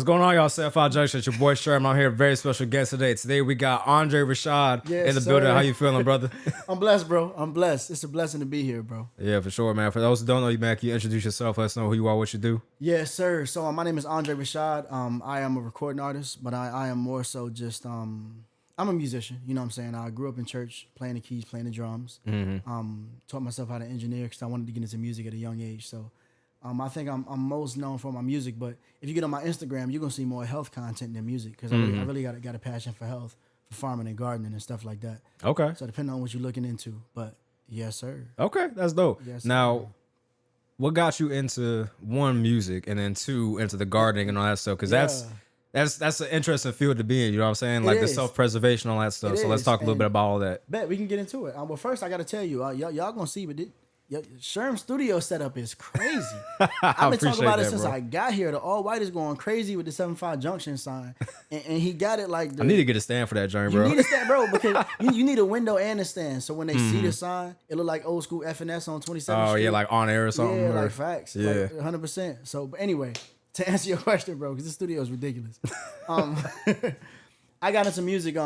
What's going on, y'all? Self-Out Junction. It's your boy Sherm. I'm here, very special guest today. Today we got Aundre Raashad in the building. How you feeling, brother? I'm blessed, bro. I'm blessed. It's a blessing to be here, bro. Yeah, for sure, man. For those who don't know you, man, can you introduce yourself? Let us know who you are, what you do. Yes, sir. So my name is Aundre Raashad. I am a recording artist, but I am more so just I'm a musician. You know what I'm saying? I grew up in church, playing the keys, playing the drums. Taught myself how to engineer because I wanted to get into music at a young age. So I think I'm most known for my music, but if you get on my Instagram, you're gonna see more health content than music because I really got a passion for health, for farming and gardening and stuff like that. Okay. So depending on what you're looking into, but yes, sir. Okay, that's dope. Yes, sir. Now, what got you into one, music, and then two, into the gardening and all that stuff? Because that's an interesting field to be in. You know what I'm saying? Like the self-preservation, all that stuff. So let's talk a little bit about all that. Bet we can get into it. Well, first I got to tell you, y'all gonna see, but Sherm's studio setup is crazy. I've been talking about it since I got here. The all white is going crazy with the 75 junction sign, and he got it like. I need to get a stand for that joint, bro. You need a stand, bro, because you need a window and a stand. So when they see the sign, it look like old school FNS on 27th Street. Oh yeah, like on air or something. Yeah, or, like facts. Yeah, like 100%. So, but anyway, to answer your question, bro, because the studio is ridiculous. I got into music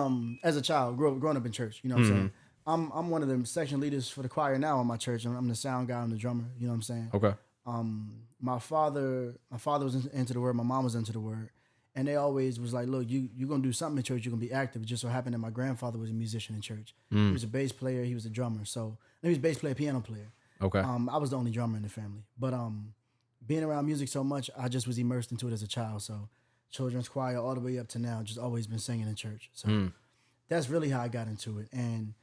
as a child, growing up in church. You know what I'm saying? I'm one of the section leaders for the choir now in my church. I'm the sound guy. I'm the drummer. You know what I'm saying? Okay. My father was into the word. My mom was into the word, and they always was like, "Look, you're gonna do something in church. You're gonna be active." It just so happened that my grandfather was a musician in church. He was a bass player. He was a drummer. So he was a bass player, piano player. Okay. I was the only drummer in the family, but being around music so much, I just was immersed into it as a child. So children's choir all the way up to now, just always been singing in church. So that's really how I got into it. And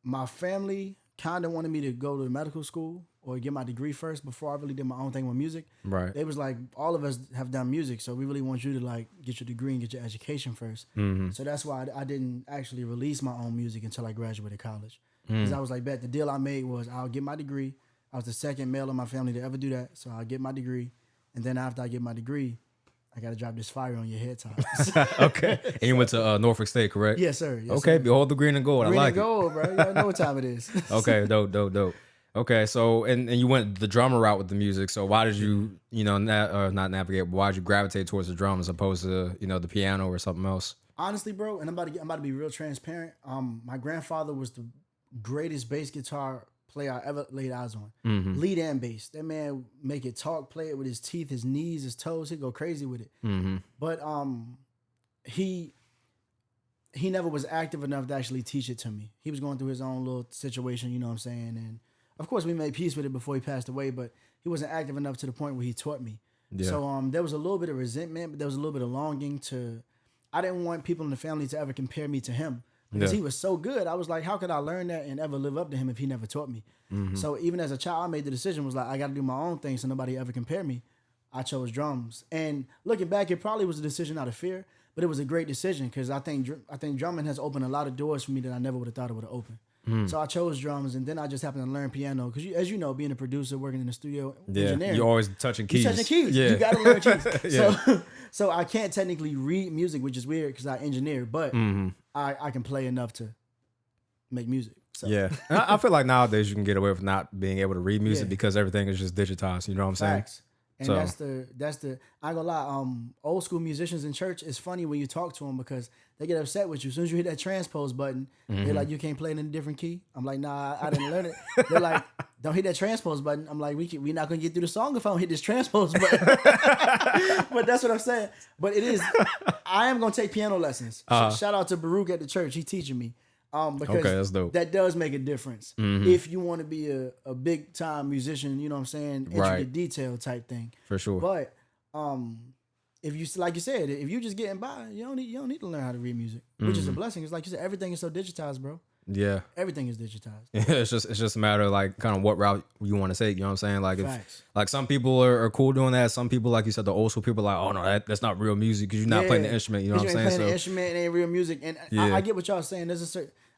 my family kind of wanted me to go to medical school or get my degree first before I really did my own thing with music. Right. They was like, all of us have done music, so we really want you to like get your degree and get your education first. So that's why I didn't actually release my own music until I graduated college. Because I was like, bet the deal I made was I'll get my degree. I was the second male in my family to ever do that, so I'll get my degree. And then after I get my degree, I got to drop this fire on your head top. Okay. And you went to Norfolk State, correct? Yes, sir. Yes, okay. Sir. Behold the green and gold. Green I like and gold, bro. You know what time it is. Okay. Dope. Okay. So, and you went the drummer route with the music. So why did you, not navigate, but why did you gravitate towards the drum as opposed to, the piano or something else? Honestly, bro, and I'm about to be real transparent. My grandfather was the greatest bass guitar player I ever laid eyes on. Lead and bass. That man make it talk, play it with his teeth, his knees, his toes. He'd go crazy with it. But he never was active enough to actually teach it to me. He was going through his own little situation, you know what I'm saying? And of course we made peace with it before he passed away, but he wasn't active enough to the point where he taught me. Yeah. So there was a little bit of resentment, but there was a little bit of longing to, I didn't want people in the family to ever compare me to him. Because he was so good. I was like, how could I learn that and ever live up to him if he never taught me? So even as a child, I made the decision, was like, I got to do my own thing so nobody ever compare me. I chose drums. And looking back, it probably was a decision out of fear, but it was a great decision because I think drumming has opened a lot of doors for me that I never would have thought it would have opened. So I chose drums, and then I just happened to learn piano because, as you know, being a producer, working in the studio, engineering, you're always touching keys. Yeah. You got to learn keys. So I can't technically read music, which is weird because I engineer, but I can play enough to make music. So. Yeah, I feel like nowadays you can get away with not being able to read music because everything is just digitized. You know what I'm saying? Facts. And that's the I ain't gonna lie, old school musicians in church, it's funny when you talk to them because they get upset with you. As soon as you hit that transpose button, they're like, you can't play it in a different key. I'm like, nah, I didn't learn it. They're like, don't hit that transpose button. I'm like, we're not gonna get through the song if I don't hit this transpose button. But that's what I'm saying. But it is, I am gonna take piano lessons. Shout out to Baruch at the church. He teaching me. Because that's dope. That does make a difference. If you want to be a big time musician, you know what I'm saying, intricate detail type thing. For sure. But if you, like you said, if you just getting by, you don't need to learn how to read music, which is a blessing. It's like you said, everything is so digitized, bro. Yeah. Everything is digitized. It's just a matter of like kind of what route you want to take. You know what I'm saying? Like if like some people are cool doing that. Some people, like you said, the old school people are like, oh no, that's not real music because you're not playing the instrument. You know what I'm saying? Playing the instrument, it ain't real music. And I get what y'all saying.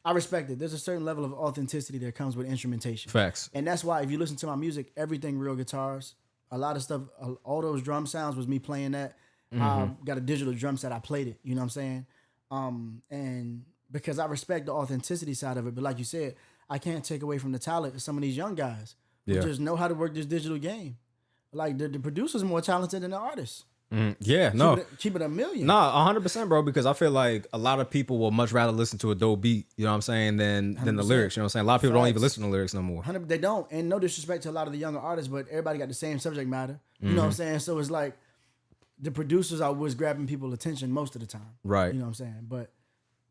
I respect it. There's a certain level of authenticity that comes with instrumentation. Facts. And that's why if you listen to my music, everything real guitars, a lot of stuff, all those drum sounds was me playing that. Got a digital drum set. I played it. You know what I'm saying? And because I respect the authenticity side of it. But like you said, I can't take away from the talent of some of these young guys who just know how to work this digital game. Like the producer's more talented than the artist. Yeah, keep it a million. No, 100%, bro. Because I feel like a lot of people will much rather listen to a dope beat, you know what I'm saying, than the lyrics. You know what I'm saying? A lot of people don't even listen to lyrics no more. They don't, and no disrespect to a lot of the younger artists, but everybody got the same subject matter. You know what I'm saying? So it's like the producers are what's grabbing people's attention most of the time. Right. You know what I'm saying? But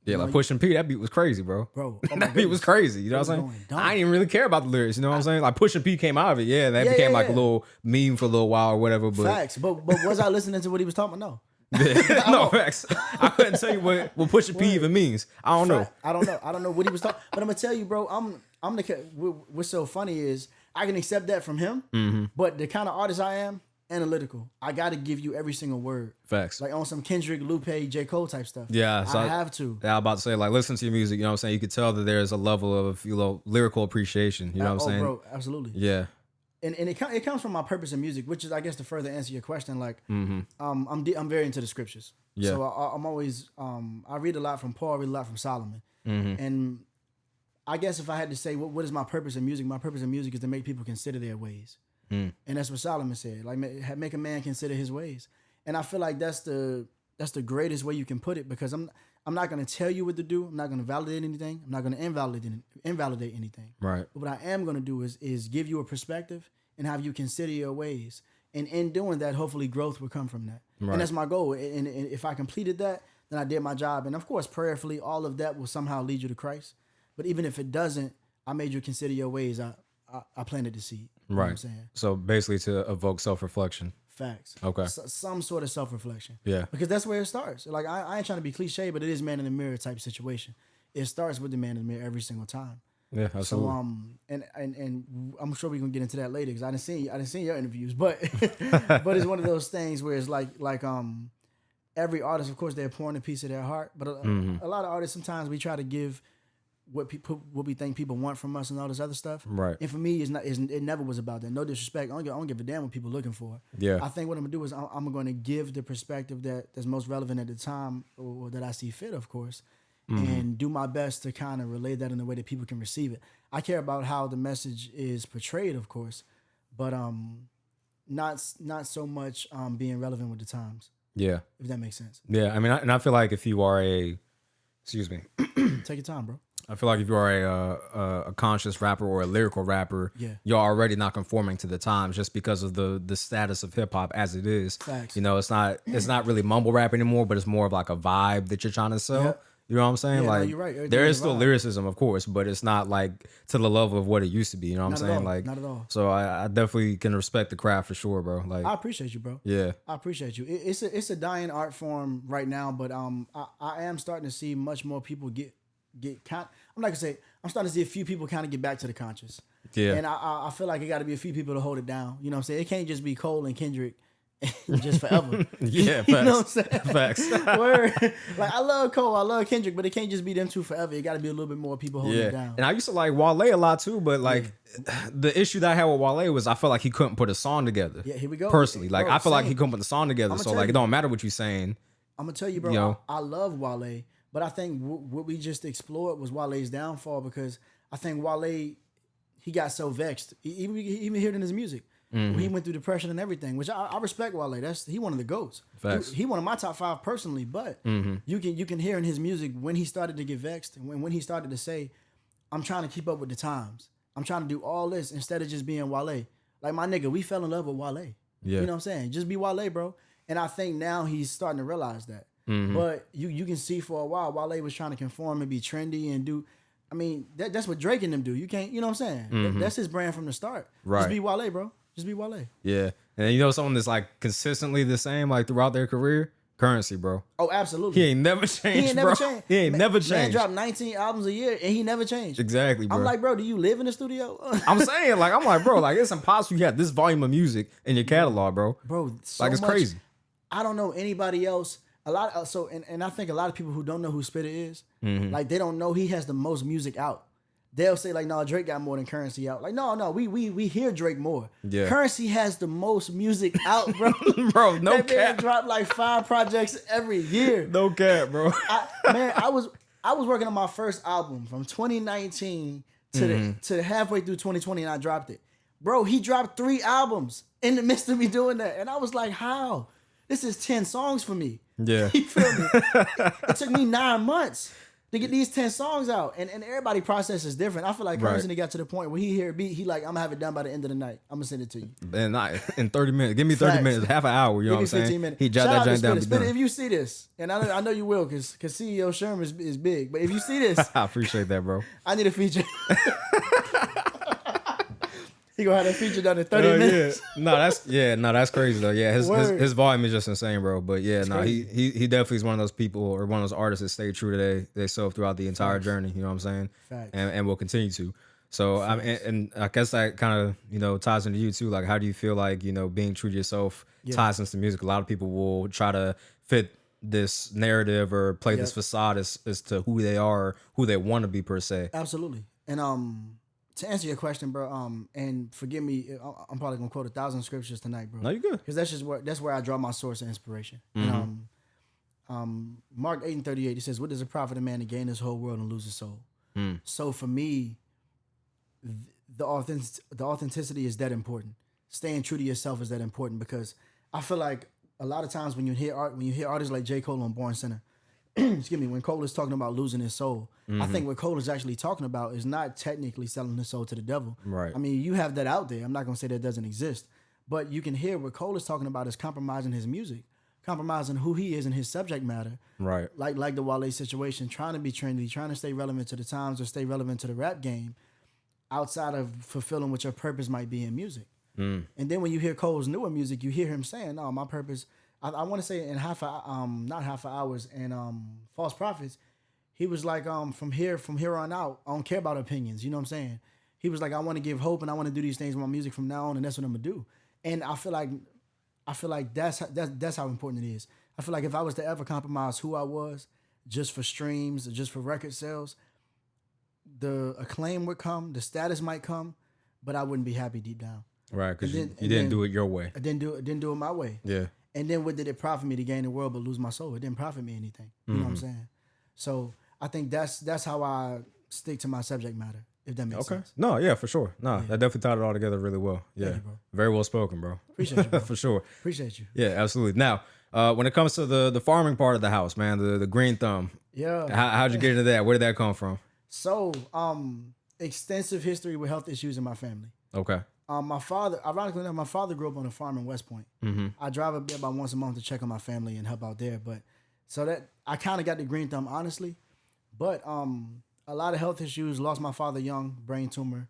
yeah, like Push and P, that beat was crazy, bro. Bro, that beat was crazy. You know what I'm saying? I didn't even really care about the lyrics. You know what I'm saying? Like Push and P came out of it. Yeah, that became like a little meme for a little while or whatever. But facts. But was I listening to what he was talking about? No. No, facts. I couldn't tell you what Push and P even means. I don't know. I don't know what he was talking. But I'm gonna tell you, bro. What's so funny is I can accept that from him. But the kind of artist I am, analytical. I got to give you every single word. Facts. Like on some Kendrick, Lupe, J. Cole type stuff. Yeah. So I have to. Yeah, I'm about to say, like, listen to your music, you know what I'm saying? You could tell that there's a level of, lyrical appreciation. You know what I'm saying? Bro, absolutely. Yeah. And it comes from my purpose in music, which is, I guess, to further answer your question, like, I'm very into the scriptures. Yeah. So I'm always, I read a lot from Paul, I read a lot from Solomon. And I guess if I had to say, what is my purpose in music? My purpose in music is to make people consider their ways. And that's what Solomon said. Like, make a man consider his ways. And I feel like that's the greatest way you can put it, because I'm not going to tell you what to do. I'm not going to validate anything. I'm not going to invalidate anything. Right. But what I am going to do is give you a perspective and have you consider your ways. And in doing that, hopefully growth will come from that. Right. And that's my goal. And if I completed that, then I did my job. And of course, prayerfully, all of that will somehow lead you to Christ. But even if it doesn't, I made you consider your ways. I planted the seed. You know what I'm saying? So basically to evoke self-reflection. Facts. Okay. Some sort of self-reflection. Yeah. Because that's where it starts. Like, I ain't trying to be cliche, but it is man in the mirror type situation. It starts with the man in the mirror every single time. Yeah, absolutely. So and I'm sure we're gonna get into that later, because I didn't see your interviews, but but it's one of those things where it's like every artist, of course, they're pouring a piece of their heart, but a lot of artists, sometimes we try to give what we think people want from us and all this other stuff. Right. And for me, it never was about that. No disrespect. I don't give a damn what people are looking for. Yeah. I think what I'm gonna do is I'm gonna give the perspective that's most relevant at the time, or that I see fit, of course, and do my best to kind of relay that in a way that people can receive it. I care about how the message is portrayed, of course, but not so much being relevant with the times. Yeah. If that makes sense. Yeah. I mean, I feel like if you are excuse me. Take your time, bro. I feel like if you are a conscious rapper or a lyrical rapper, you're already not conforming to the times, just because of the status of hip hop as it is. Facts. You know, it's not really mumble rap anymore, but it's more of like a vibe that you're trying to sell. Yep. You know what I'm saying? Yeah, like, no, you're right. There is still lyricism, of course, but it's not like to the level of what it used to be. You know what I'm saying? Like, not at all. So I definitely can respect the craft for sure, bro. Like, I appreciate you, bro. Yeah, I appreciate you. It's a dying art form right now, but I am starting to see much more people get. I'm not gonna say, I'm starting to see a few people kind of get back to the conscious. Yeah. And I feel like it got to be a few people to hold it down. You know what I'm saying? It can't just be Cole and Kendrick just forever. Yeah, facts. You know what I'm saying? Facts. Word. Like, I love Cole, I love Kendrick, but it can't just be them two forever. It got to be a little bit more people holding it down. And I used to like Wale a lot too, but like the issue that I had with Wale was I felt like he couldn't put a song together. Yeah, here we go. Personally, like, I feel like he couldn't put the song together, so like it don't matter what you're saying. I'm gonna tell you, bro. You know? I love Wale. But I think what we just explored was Wale's downfall, because I think Wale, he got so vexed. Even hear it in his music. He went through depression and everything, which I respect Wale. He one of the GOATs. He one of my top 5 personally. But you can hear in his music when he started to get vexed, and when he started to say, I'm trying to keep up with the times. I'm trying to do all this instead of just being Wale. Like, my nigga, we fell in love with Wale. Yeah. You know what I'm saying? Just be Wale, bro. And I think now he's starting to realize that. But you can see for a while Wale was trying to conform and be trendy and do. I mean, that's what Drake and them do. You can't, you know what I'm saying? That's his brand from the start. Right. Just be Wale, bro. Just be Wale. Yeah. And you know someone that's like consistently the same like throughout their career? Currency, bro. Oh, absolutely. He ain't never changed, He ain't never changed. Man dropped 19 albums a year and he never changed. Exactly, bro. I'm like, bro, do you live in the studio? I'm like, bro, like, it's impossible you have this volume of music in your catalog, bro. Bro, like, it's crazy. I don't know anybody else. And I think a lot of people who don't know who Spitta is, like, they don't know he has the most music out. They'll say like, no, Drake got more than Currency out. Like, no, we hear Drake more. Yeah. Currency has the most music out, bro. Bro, no that cap. Man dropped like 5 projects every year. No cap, bro. I was working on my first album from 2019 to halfway through 2020, and I dropped it. Bro, he dropped 3 albums in the midst of me doing that, and I was like, how? This is 10 songs for me. Yeah. You feel me? It took me 9 months to get these 10 songs out. And everybody process is different. I feel like Currency got to the point where he hear a beat, he like, I'm gonna have it done by the end of the night. I'm gonna send it to you. And in 30 minutes. Give me 30 minutes, half an hour, you know what I'm saying? 15 minutes. He jot that joint down. Spin it if you see this. And I know you will, because CEO Sherm is big. But if you see this, I appreciate that, bro. I need a feature. He gonna have that feature done in 30 minutes. Yeah. No, that's crazy though. Yeah, his volume is just insane, bro. But yeah, he definitely is one of those people or one of those artists that stay true to they self throughout the entire journey. You know what I'm saying? Facts. And will continue to. So and I guess that kind of ties into you too. Like, how do you feel like being true to yourself ties into music? A lot of people will try to fit this narrative or play this facade as to who they are, who they want to be per se. Absolutely. And to answer your question, bro, and forgive me, I'm probably gonna quote 1,000 scriptures tonight, bro. No, you good. Because that's where I draw my source of inspiration. Mm-hmm. And Mark 8:38, he says, "What does it profit a man to gain this whole world and lose his soul?" So for me, the authenticity is that important. Staying true to yourself is that important, because I feel like a lot of times when you hear artists like J. Cole on Born Sinner, excuse me, when Cole is talking about losing his soul, I think what Cole is actually talking about is not technically selling his soul to the devil. Right. I mean, you have that out there. I'm not going to say that doesn't exist, but you can hear what Cole is talking about is compromising his music, compromising who he is in his subject matter. Right. Like the Wale situation, trying to be trendy, trying to stay relevant to the times or stay relevant to the rap game outside of fulfilling what your purpose might be in music. And then when you hear Cole's newer music, you hear him saying, "No, my purpose." I want to say in not half an hours and False Prophets, he was like, from here on out, I don't care about opinions. You know what I'm saying? He was like, I want to give hope and I want to do these things with my music from now on, and that's what I'm gonna do. And I feel like that's how important it is. I feel like if I was to ever compromise who I was just for streams or just for record sales, the acclaim would come, the status might come, but I wouldn't be happy deep down. Right, because you didn't do it your way. I didn't do it my way. Yeah. And then what did it profit me to gain the world but lose my soul? It didn't profit me anything. You know what I'm saying? So I think that's how I stick to my subject matter, if that makes sense. No, yeah, for sure. No, that definitely tied it all together really well. Yeah. You, bro. Very well spoken, bro. Appreciate you, bro. For sure. Appreciate you. Yeah, absolutely. Now, when it comes to the farming part of the house, man, the green thumb. Yeah. How'd you get into that? Where did that come from? So, extensive history with health issues in my family. Okay. My father, ironically enough, my father grew up on a farm in West Point. I drive up there about once a month to check on my family and help out there. But so that I kind of got the green thumb, honestly. But a lot of health issues. Lost my father young, brain tumor.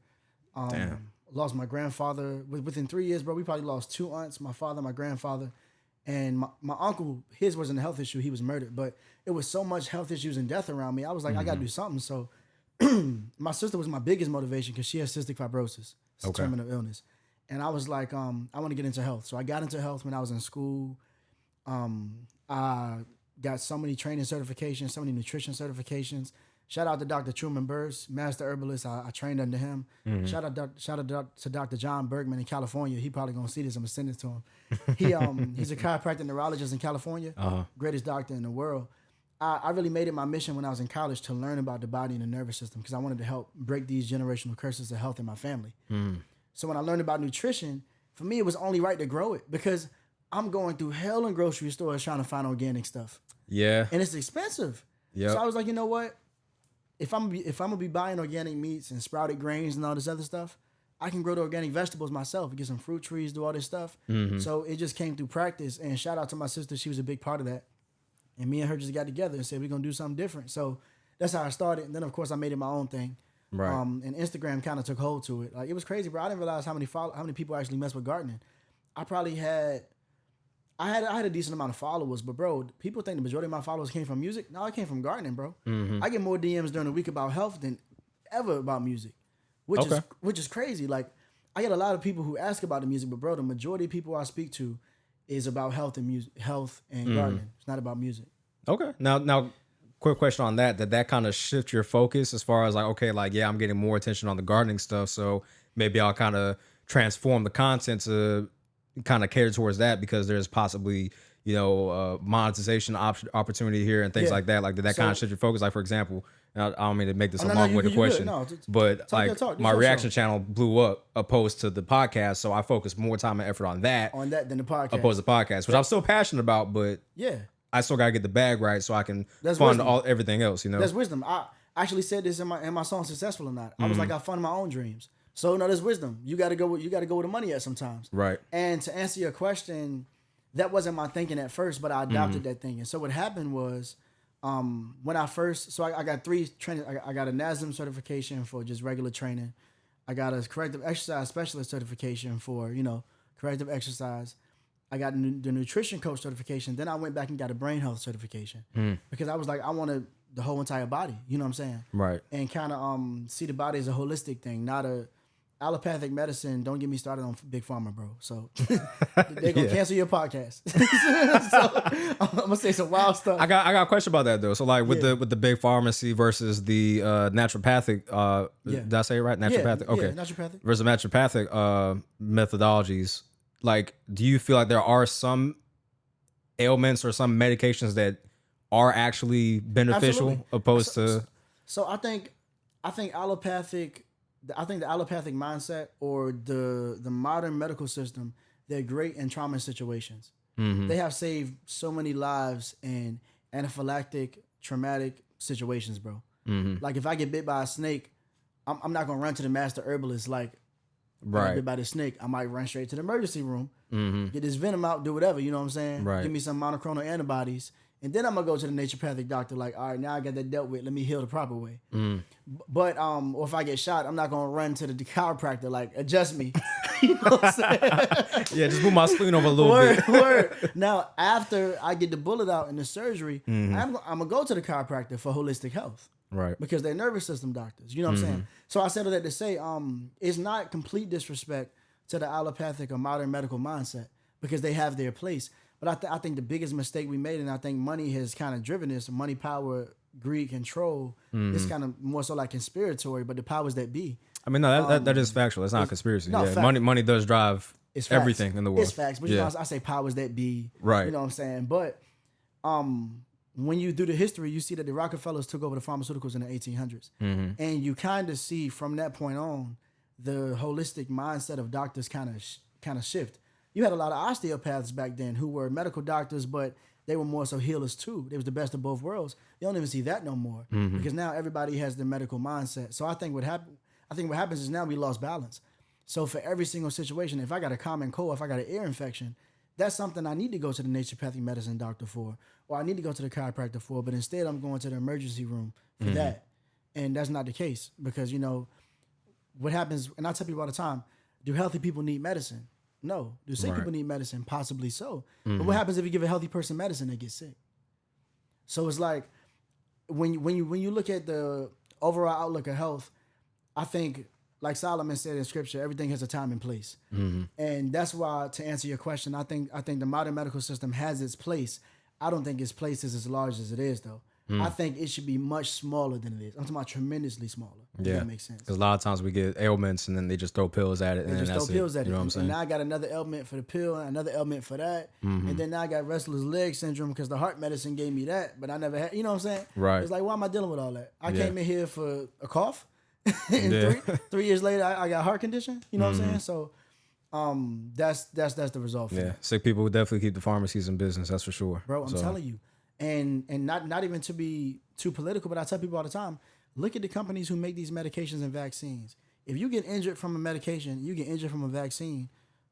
Damn. Lost my grandfather within 3 years, bro. We probably lost 2 aunts, my father, my grandfather, and my uncle. His wasn't a health issue; he was murdered. But it was so much health issues and death around me. I was like, I got to do something. So my sister was my biggest motivation because she has cystic fibrosis. It's a terminal illness. And I was like, I want to get into health. So I got into health when I was in school. I got so many training certifications, so many nutrition certifications. Shout out to Dr. Truman Burrs, master herbalist. I trained under him. Shout out to Dr. John Bergman in California. He probably gonna see this. I'm gonna send it to him. He's a chiropractic neurologist in California, greatest doctor in the world. I really made it my mission when I was in college to learn about the body and the nervous system because I wanted to help break these generational curses of health in my family. So when I learned about nutrition, for me, it was only right to grow it because I'm going through hell in grocery stores trying to find organic stuff. Yeah. And it's expensive. Yeah. So I was like, you know what? If I'm gonna be buying organic meats and sprouted grains and all this other stuff, I can grow the organic vegetables myself, get some fruit trees, do all this stuff. So it just came through practice. And shout out to my sister. She was a big part of that. And me and her just got together and said, we're going to do something different. So that's how I started. And then, of course, I made it my own thing. Right. And Instagram kind of took hold to it. Like, it was crazy, bro. I didn't realize how many people actually mess with gardening. I had a decent amount of followers, but, bro, people think the majority of my followers came from music. No, it came from gardening, bro. I get more DMs during the week about health than ever about music, which is crazy. Like, I get a lot of people who ask about the music, but, bro, the majority of people I speak to is about health and music, health and gardening. It's not about music. Okay. Now, quick question on that. Did that kind of shift your focus as far as like, okay, like, yeah, I'm getting more attention on the gardening stuff, so maybe I'll kind of transform the content to kind of cater towards that because there's possibly, monetization opportunity here and things like that. Like, did that kind of shift your focus? Like, for example, I don't mean to make this a long-winded question, but like my reaction channel blew up opposed to the podcast, so I focused more time and effort on that than the podcast, opposed to the podcast, which I'm still passionate about, but I still gotta get the bag right so I can fund everything else. You know, that's wisdom. I actually said this in my song "Successful or Not." I was like, I fund my own dreams. So no, there's wisdom. You got to go where the money at sometimes. Right. And to answer your question, that wasn't my thinking at first, but I adopted that thinking. So what happened was, when I first, I got 3 training. I got a NASM certification for just regular training. I got a corrective exercise specialist certification for, corrective exercise. I got the nutrition coach certification. Then I went back and got a brain health certification because I was like, I wanted the whole entire body. You know what I'm saying? Right. And kind of see the body as a holistic thing, not a allopathic medicine. Don't get me started on Big Pharma, bro. So they're gonna cancel your podcast. So I'm gonna say some wild stuff. I got a question about that though. So like with the big pharmacy versus the naturopathic. Did I say it right? Naturopathic. Okay. Naturopathic versus naturopathic methodologies. Like, do you feel like there are some ailments or some medications that are actually beneficial opposed to? So I think allopathic. I think the allopathic mindset or the modern medical system, they're great in trauma situations. They have saved so many lives in anaphylactic, traumatic situations, bro. Like if I get bit by a snake, I'm not gonna run to the master herbalist like, right, bit by the snake. I might run straight to the emergency room, get this venom out, do whatever. You know what I'm saying? Right. Give me some monoclonal antibodies. And then I'm gonna go to the naturopathic doctor, like, all right, now I got that dealt with. Let me heal the proper way. But or if I get shot, I'm not gonna run to the chiropractor, like, adjust me. You know what I'm saying? Yeah, just move my spleen over a little bit. Word. Now, after I get the bullet out in the surgery, I'm gonna go to the chiropractor for holistic health. Right. Because they're nervous system doctors. You know what I'm saying? So I said that to say, it's not complete disrespect to the allopathic or modern medical mindset because they have their place. But I think the biggest mistake we made, and I think money has kind of driven this, money, power, greed, control, it's kind of more so like conspiratory, but the powers that be. I mean, no, that is factual. It's not a conspiracy. No, money does drive everything in the world. It's facts. But you know, I say powers that be. Right. You know what I'm saying? But when you do the history, you see that the Rockefellers took over the pharmaceuticals in the 1800s. And you kind of see from that point on, the holistic mindset of doctors kind of shift. You had a lot of osteopaths back then who were medical doctors, but they were more so healers too. They was the best of both worlds. You don't even see that no more because now everybody has the medical mindset. So I think what happens is now we lost balance. So for every single situation, if I got a common cold, if I got an ear infection, that's something I need to go to the naturopathic medicine doctor for, or I need to go to the chiropractor for. But instead, I'm going to the emergency room for that, and that's not the case because what happens. And I tell people all the time: do healthy people need medicine? No. Do sick people need medicine? Possibly so. But what happens if you give a healthy person medicine, they get sick? So it's like when you look at the overall outlook of health, I think, like Solomon said in scripture, everything has a time and place. And that's why, to answer your question, I think the modern medical system has its place. I don't think its place is as large as it is, though. I think it should be much smaller than it is. I'm talking about tremendously smaller. Yeah, that makes sense. Because a lot of times we get ailments and then they just throw pills at it. They just throw pills at it. You know what I'm saying? And now I got another ailment for the pill, another ailment for that. And then now I got restless leg syndrome because the heart medicine gave me that, but I never had, you know what I'm saying? Right. It's like, why am I dealing with all that? I came in here for a cough. And 3 years later, I got a heart condition. You know what I'm saying? So that's the result. Yeah, sick people would definitely keep the pharmacies in business. That's for sure, bro. I'm telling you, and not even to be too political, but I tell people all the time: look at the companies who make these medications and vaccines. If you get injured from a medication, you get injured from a vaccine.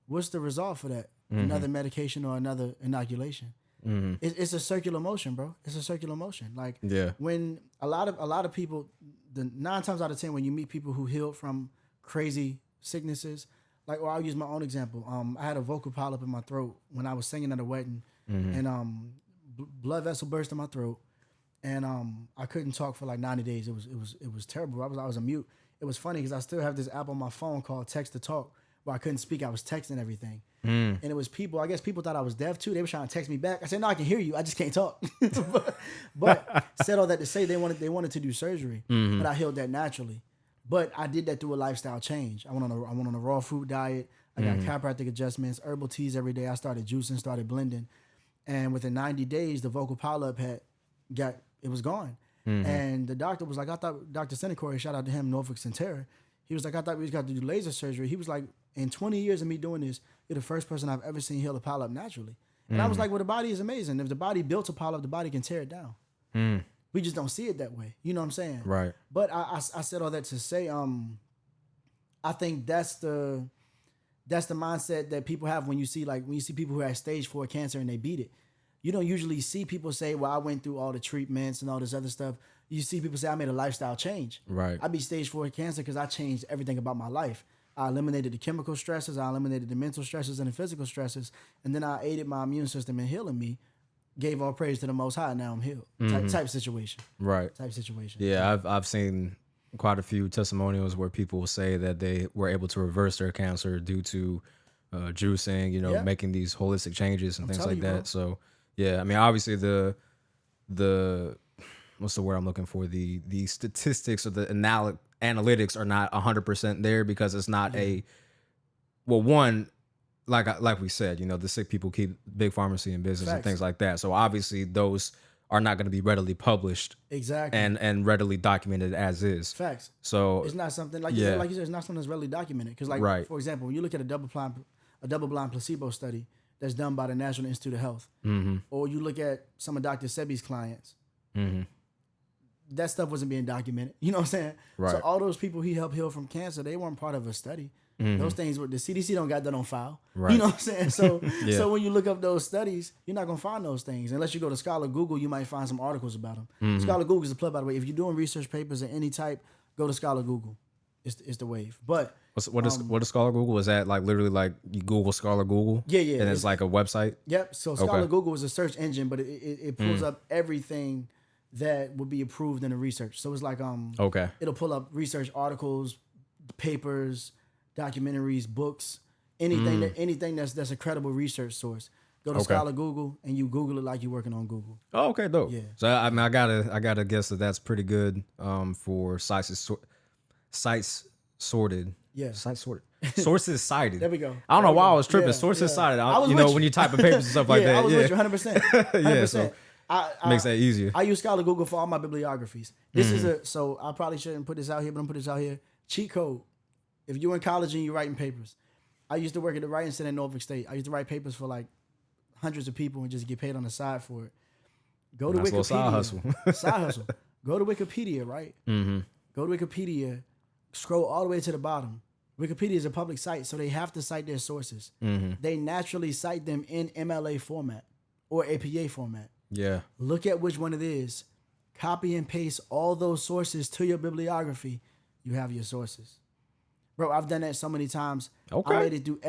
What's the result for that? Another medication or another inoculation. It's a circular motion, bro. It's a circular motion. Like when a lot of people, the 9 times out of 10, when you meet people who healed from crazy sicknesses, like, or I'll use my own example. I had a vocal polyp in my throat when I was singing at a wedding, and blood vessel burst in my throat, and I couldn't talk for like 90 days. It was terrible. I was a mute. It was funny because I still have this app on my phone called Text to Talk where I couldn't speak. I was texting everything. And it was people, I guess people thought I was deaf too. They were trying to text me back. I said, no, I can hear you. I just can't talk. but said all that to say they wanted to do surgery, but I healed that naturally. But I did that through a lifestyle change. I went on a raw food diet. I got chiropractic adjustments, herbal teas every day. I started juicing, started blending. And within 90 days, the vocal polyp it was gone. And the doctor was like, I thought Dr. Senecory, shout out to him, Norfolk Centera. He was like, I thought we just got to do laser surgery. He was like, in 20 years of me doing this, you're the first person I've ever seen heal a polyp naturally. And I was like, well, the body is amazing. If the body built a polyp, the body can tear it down. We just don't see it that way. You know what I'm saying? Right. But I said all that to say, I think that's the mindset that people have when you see people who have stage 4 cancer and they beat it. You don't usually see people say, well, I went through all the treatments and all this other stuff. You see people say, I made a lifestyle change. Right. I beat stage 4 cancer because I changed everything about my life. I eliminated the chemical stresses. I eliminated the mental stresses and the physical stresses. And then I aided my immune system in healing me. Gave all praise to the Most High. Now I'm healed. Type situation. Right. Type situation. Yeah, I've seen quite a few testimonials where people will say that they were able to reverse their cancer due to juicing, making these holistic changes and things like that. Bro. So yeah, I mean, obviously the what's the word I'm looking for? The statistics or the analytics are not 100% there because it's not like we said, the sick people keep big pharmacy in business. Facts. And things like that. So obviously those are not going to be readily published. Exactly. And readily documented as is. Facts. So it's not something you said, it's not something that's readily documented. Because for example, when you look at a double-blind placebo study that's done by the National Institute of Health, or you look at some of Dr. Sebi's clients, that stuff wasn't being documented. You know what I'm saying? Right. So all those people he helped heal from cancer, they weren't part of a study. Those things the CDC don't got that on file. Right. You know what I'm saying? So so when you look up those studies, you're not gonna find those things unless you go to Scholar Google. You might find some articles about them. Scholar Google is a plug, by the way. If you're doing research papers of any type, go to Scholar Google. It's the wave. But what is Scholar Google? Is that literally you Google Scholar Google? Yeah. And it's like a website. Yep. So Scholar Google is a search engine, but it pulls up everything that would be approved in the research. So it's like it'll pull up research articles, papers, documentaries, books, anything that's a credible research source. Go to Scholar Google and you Google it like you're working on Google. Oh, okay, dope. Yeah. So I mean, I gotta guess that's pretty good for sites sorted. Yeah. Sites sorted. Sources cited. There we go. I don't know why I was tripping. Sources cited. When you type in papers and stuff like that. I was with you 100%. 100%. Yeah. So makes that easier. I use Scholar Google for all my bibliographies. This is so I probably shouldn't put this out here, but I'm putting this out here. Cheat code. If you're in college and you're writing papers, I used to work at the writing center in Norfolk State. I used to write papers for hundreds of people and just get paid on the side for it. Go to Wikipedia. Side hustle. Side hustle. Go to Wikipedia, right? Go to Wikipedia. Scroll all the way to the bottom. Wikipedia is a public site, so they have to cite their sources. They naturally cite them in MLA format or APA format. Yeah. Look at which one it is. Copy and paste all those sources to your bibliography. You have your sources. Bro, I've done that so many times. Okay. I made it through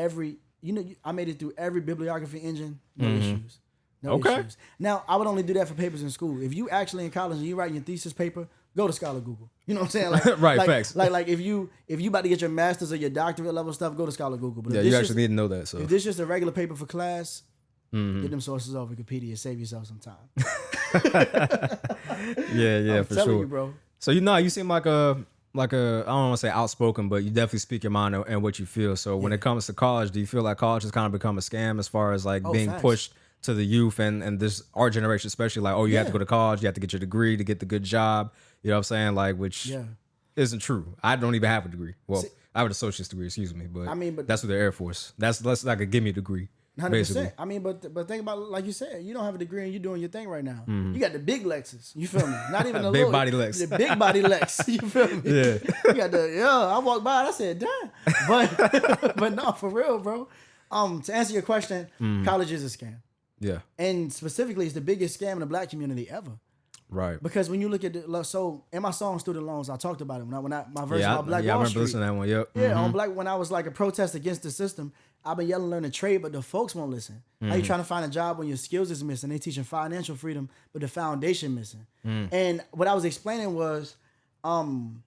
every bibliography engine. No issues. No issues. Now, I would only do that for papers in school. If you actually in college and you writing your thesis paper, go to Scholar Google. You know what I'm saying? Right, facts. Like if you about to get your master's or your doctorate level stuff, go to Scholar Google. But you actually need to know that. So if this is just a regular paper for class, get them sources off Wikipedia. Save yourself some time. yeah, I'm for telling sure. You, bro. So you seem like a I don't want to say outspoken, but you definitely speak your mind and what you feel. So when it comes to college, do you feel like college has kind of become a scam as far as being pushed to the youth and this our generation especially you have to go to college, you have to get your degree to get the good job. You know what I'm saying? Which isn't true. I don't even have a degree. Well, I have an associate's degree, excuse me, but that's with the Air Force. That's like a give me degree. 100%. Basically. I mean, but think about it, like you said, you don't have a degree and you're doing your thing right now. You got the big Lexus. You feel me? Not even the big body Lex. The big body Lex. You feel me? Yeah. You got I walked by and I said, damn. But no, for real, bro. To answer your question, college is a scam. Yeah. And specifically, it's the biggest scam in the black community ever. Right. Because when you look at in my song Student Loans, I talked about it when I my verse about Black Wall Street. I remember listening to that one. Yep. Yeah, on Black when I was a protest against the system. I've been yelling, learn to trade, but the folks won't listen. How you trying to find a job when your skills is missing? They teaching financial freedom, but the foundation missing. And what I was explaining was, when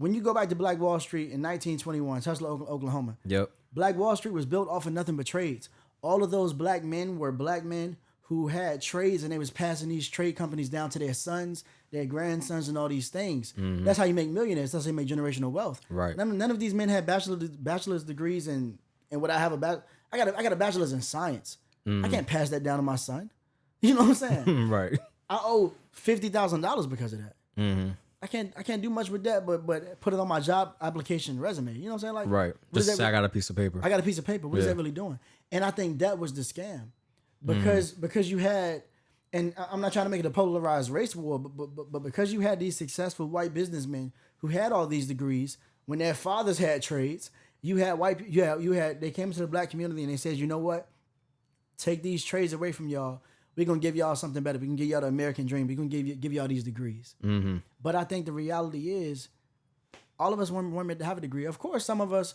you go back to Black Wall Street in 1921, Tulsa, Oklahoma. Yep. Black Wall Street was built off of nothing but trades. All of those black men were black men who had trades, and they was passing these trade companies down to their sons, their grandsons, and all these things. That's how you make millionaires. That's how you make generational wealth. Right. None of these men had bachelor's degrees and what I have I got a bachelor's in science. I can't pass that down to my son. You know what I'm saying? Right. I owe $50,000 because of that. Mm-hmm. I can't do much with that, but put it on my job application resume. You know what I'm saying? Like, right. Just say I got a piece of paper. I got a piece of paper. What is that really doing? And I think that was the scam, because you had, and I'm not trying to make it a polarized race war, but because you had these successful white businessmen who had all these degrees, when their fathers had trades, you had they came into the black community and they said, you know what? Take these trades away from y'all. We're going to give y'all something better. We can give y'all the American dream. We're going to give y'all these degrees. Mm-hmm. But I think the reality is all of us weren't meant to have a degree. Of course, some of us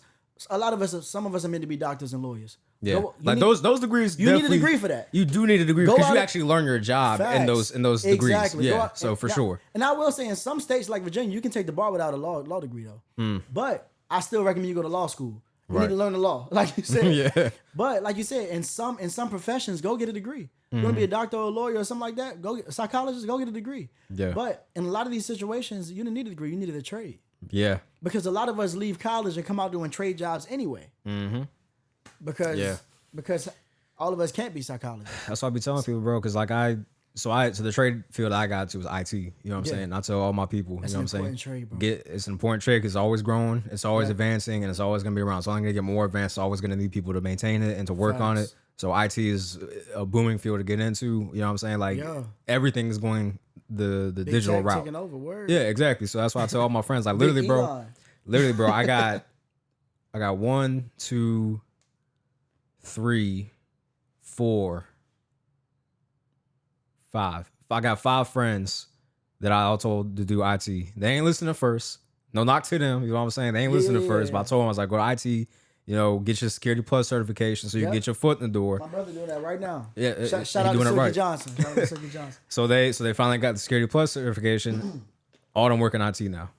are meant to be doctors and lawyers. Yeah, those degrees. You need a degree for that. You do need a degree because you actually learn your job in those degrees. Exactly. Yeah, so for sure. And I will say, in some states like Virginia, you can take the bar without a law degree though. But I still recommend you go to law school. You need to learn the law, like you said. Yeah. But like you said, in some professions, go get a degree. You want to be a doctor or a lawyer or something like that? Go get a psychologist. Go get a degree. Yeah. But in a lot of these situations, you didn't need a degree. You needed a trade. Yeah. Because a lot of us leave college and come out doing trade jobs anyway. Mm-hmm. Because all of us can't be psychologists. That's what I be telling people, bro. Because so the trade field I got to was IT. You know what I'm saying? I tell all my people, That's you know what I'm saying? Trade, bro. It's an important trade because it's always growing, it's always advancing, and it's always gonna be around. So I'm gonna get more advanced. It's always gonna need people to maintain it and to work on it. So IT is a booming field to get into. You know what I'm saying? Like everything is going the Big digital route. Taking over, word. Yeah, exactly. So that's why I tell all my friends, like literally, bro, I got 1, 2, 3, 4, 5. I got 5 friends that I all told to do IT. They ain't listening first. No knock to them. You know what I'm saying? They ain't listening first. But I told them, I was like, go to IT. You know, get your Security Plus certification so you can get your foot in the door. My brother doing that right now. Yeah, shout out to Silky Johnson. Shout out to Silky Johnson. So they finally got the Security Plus certification. All them working IT now.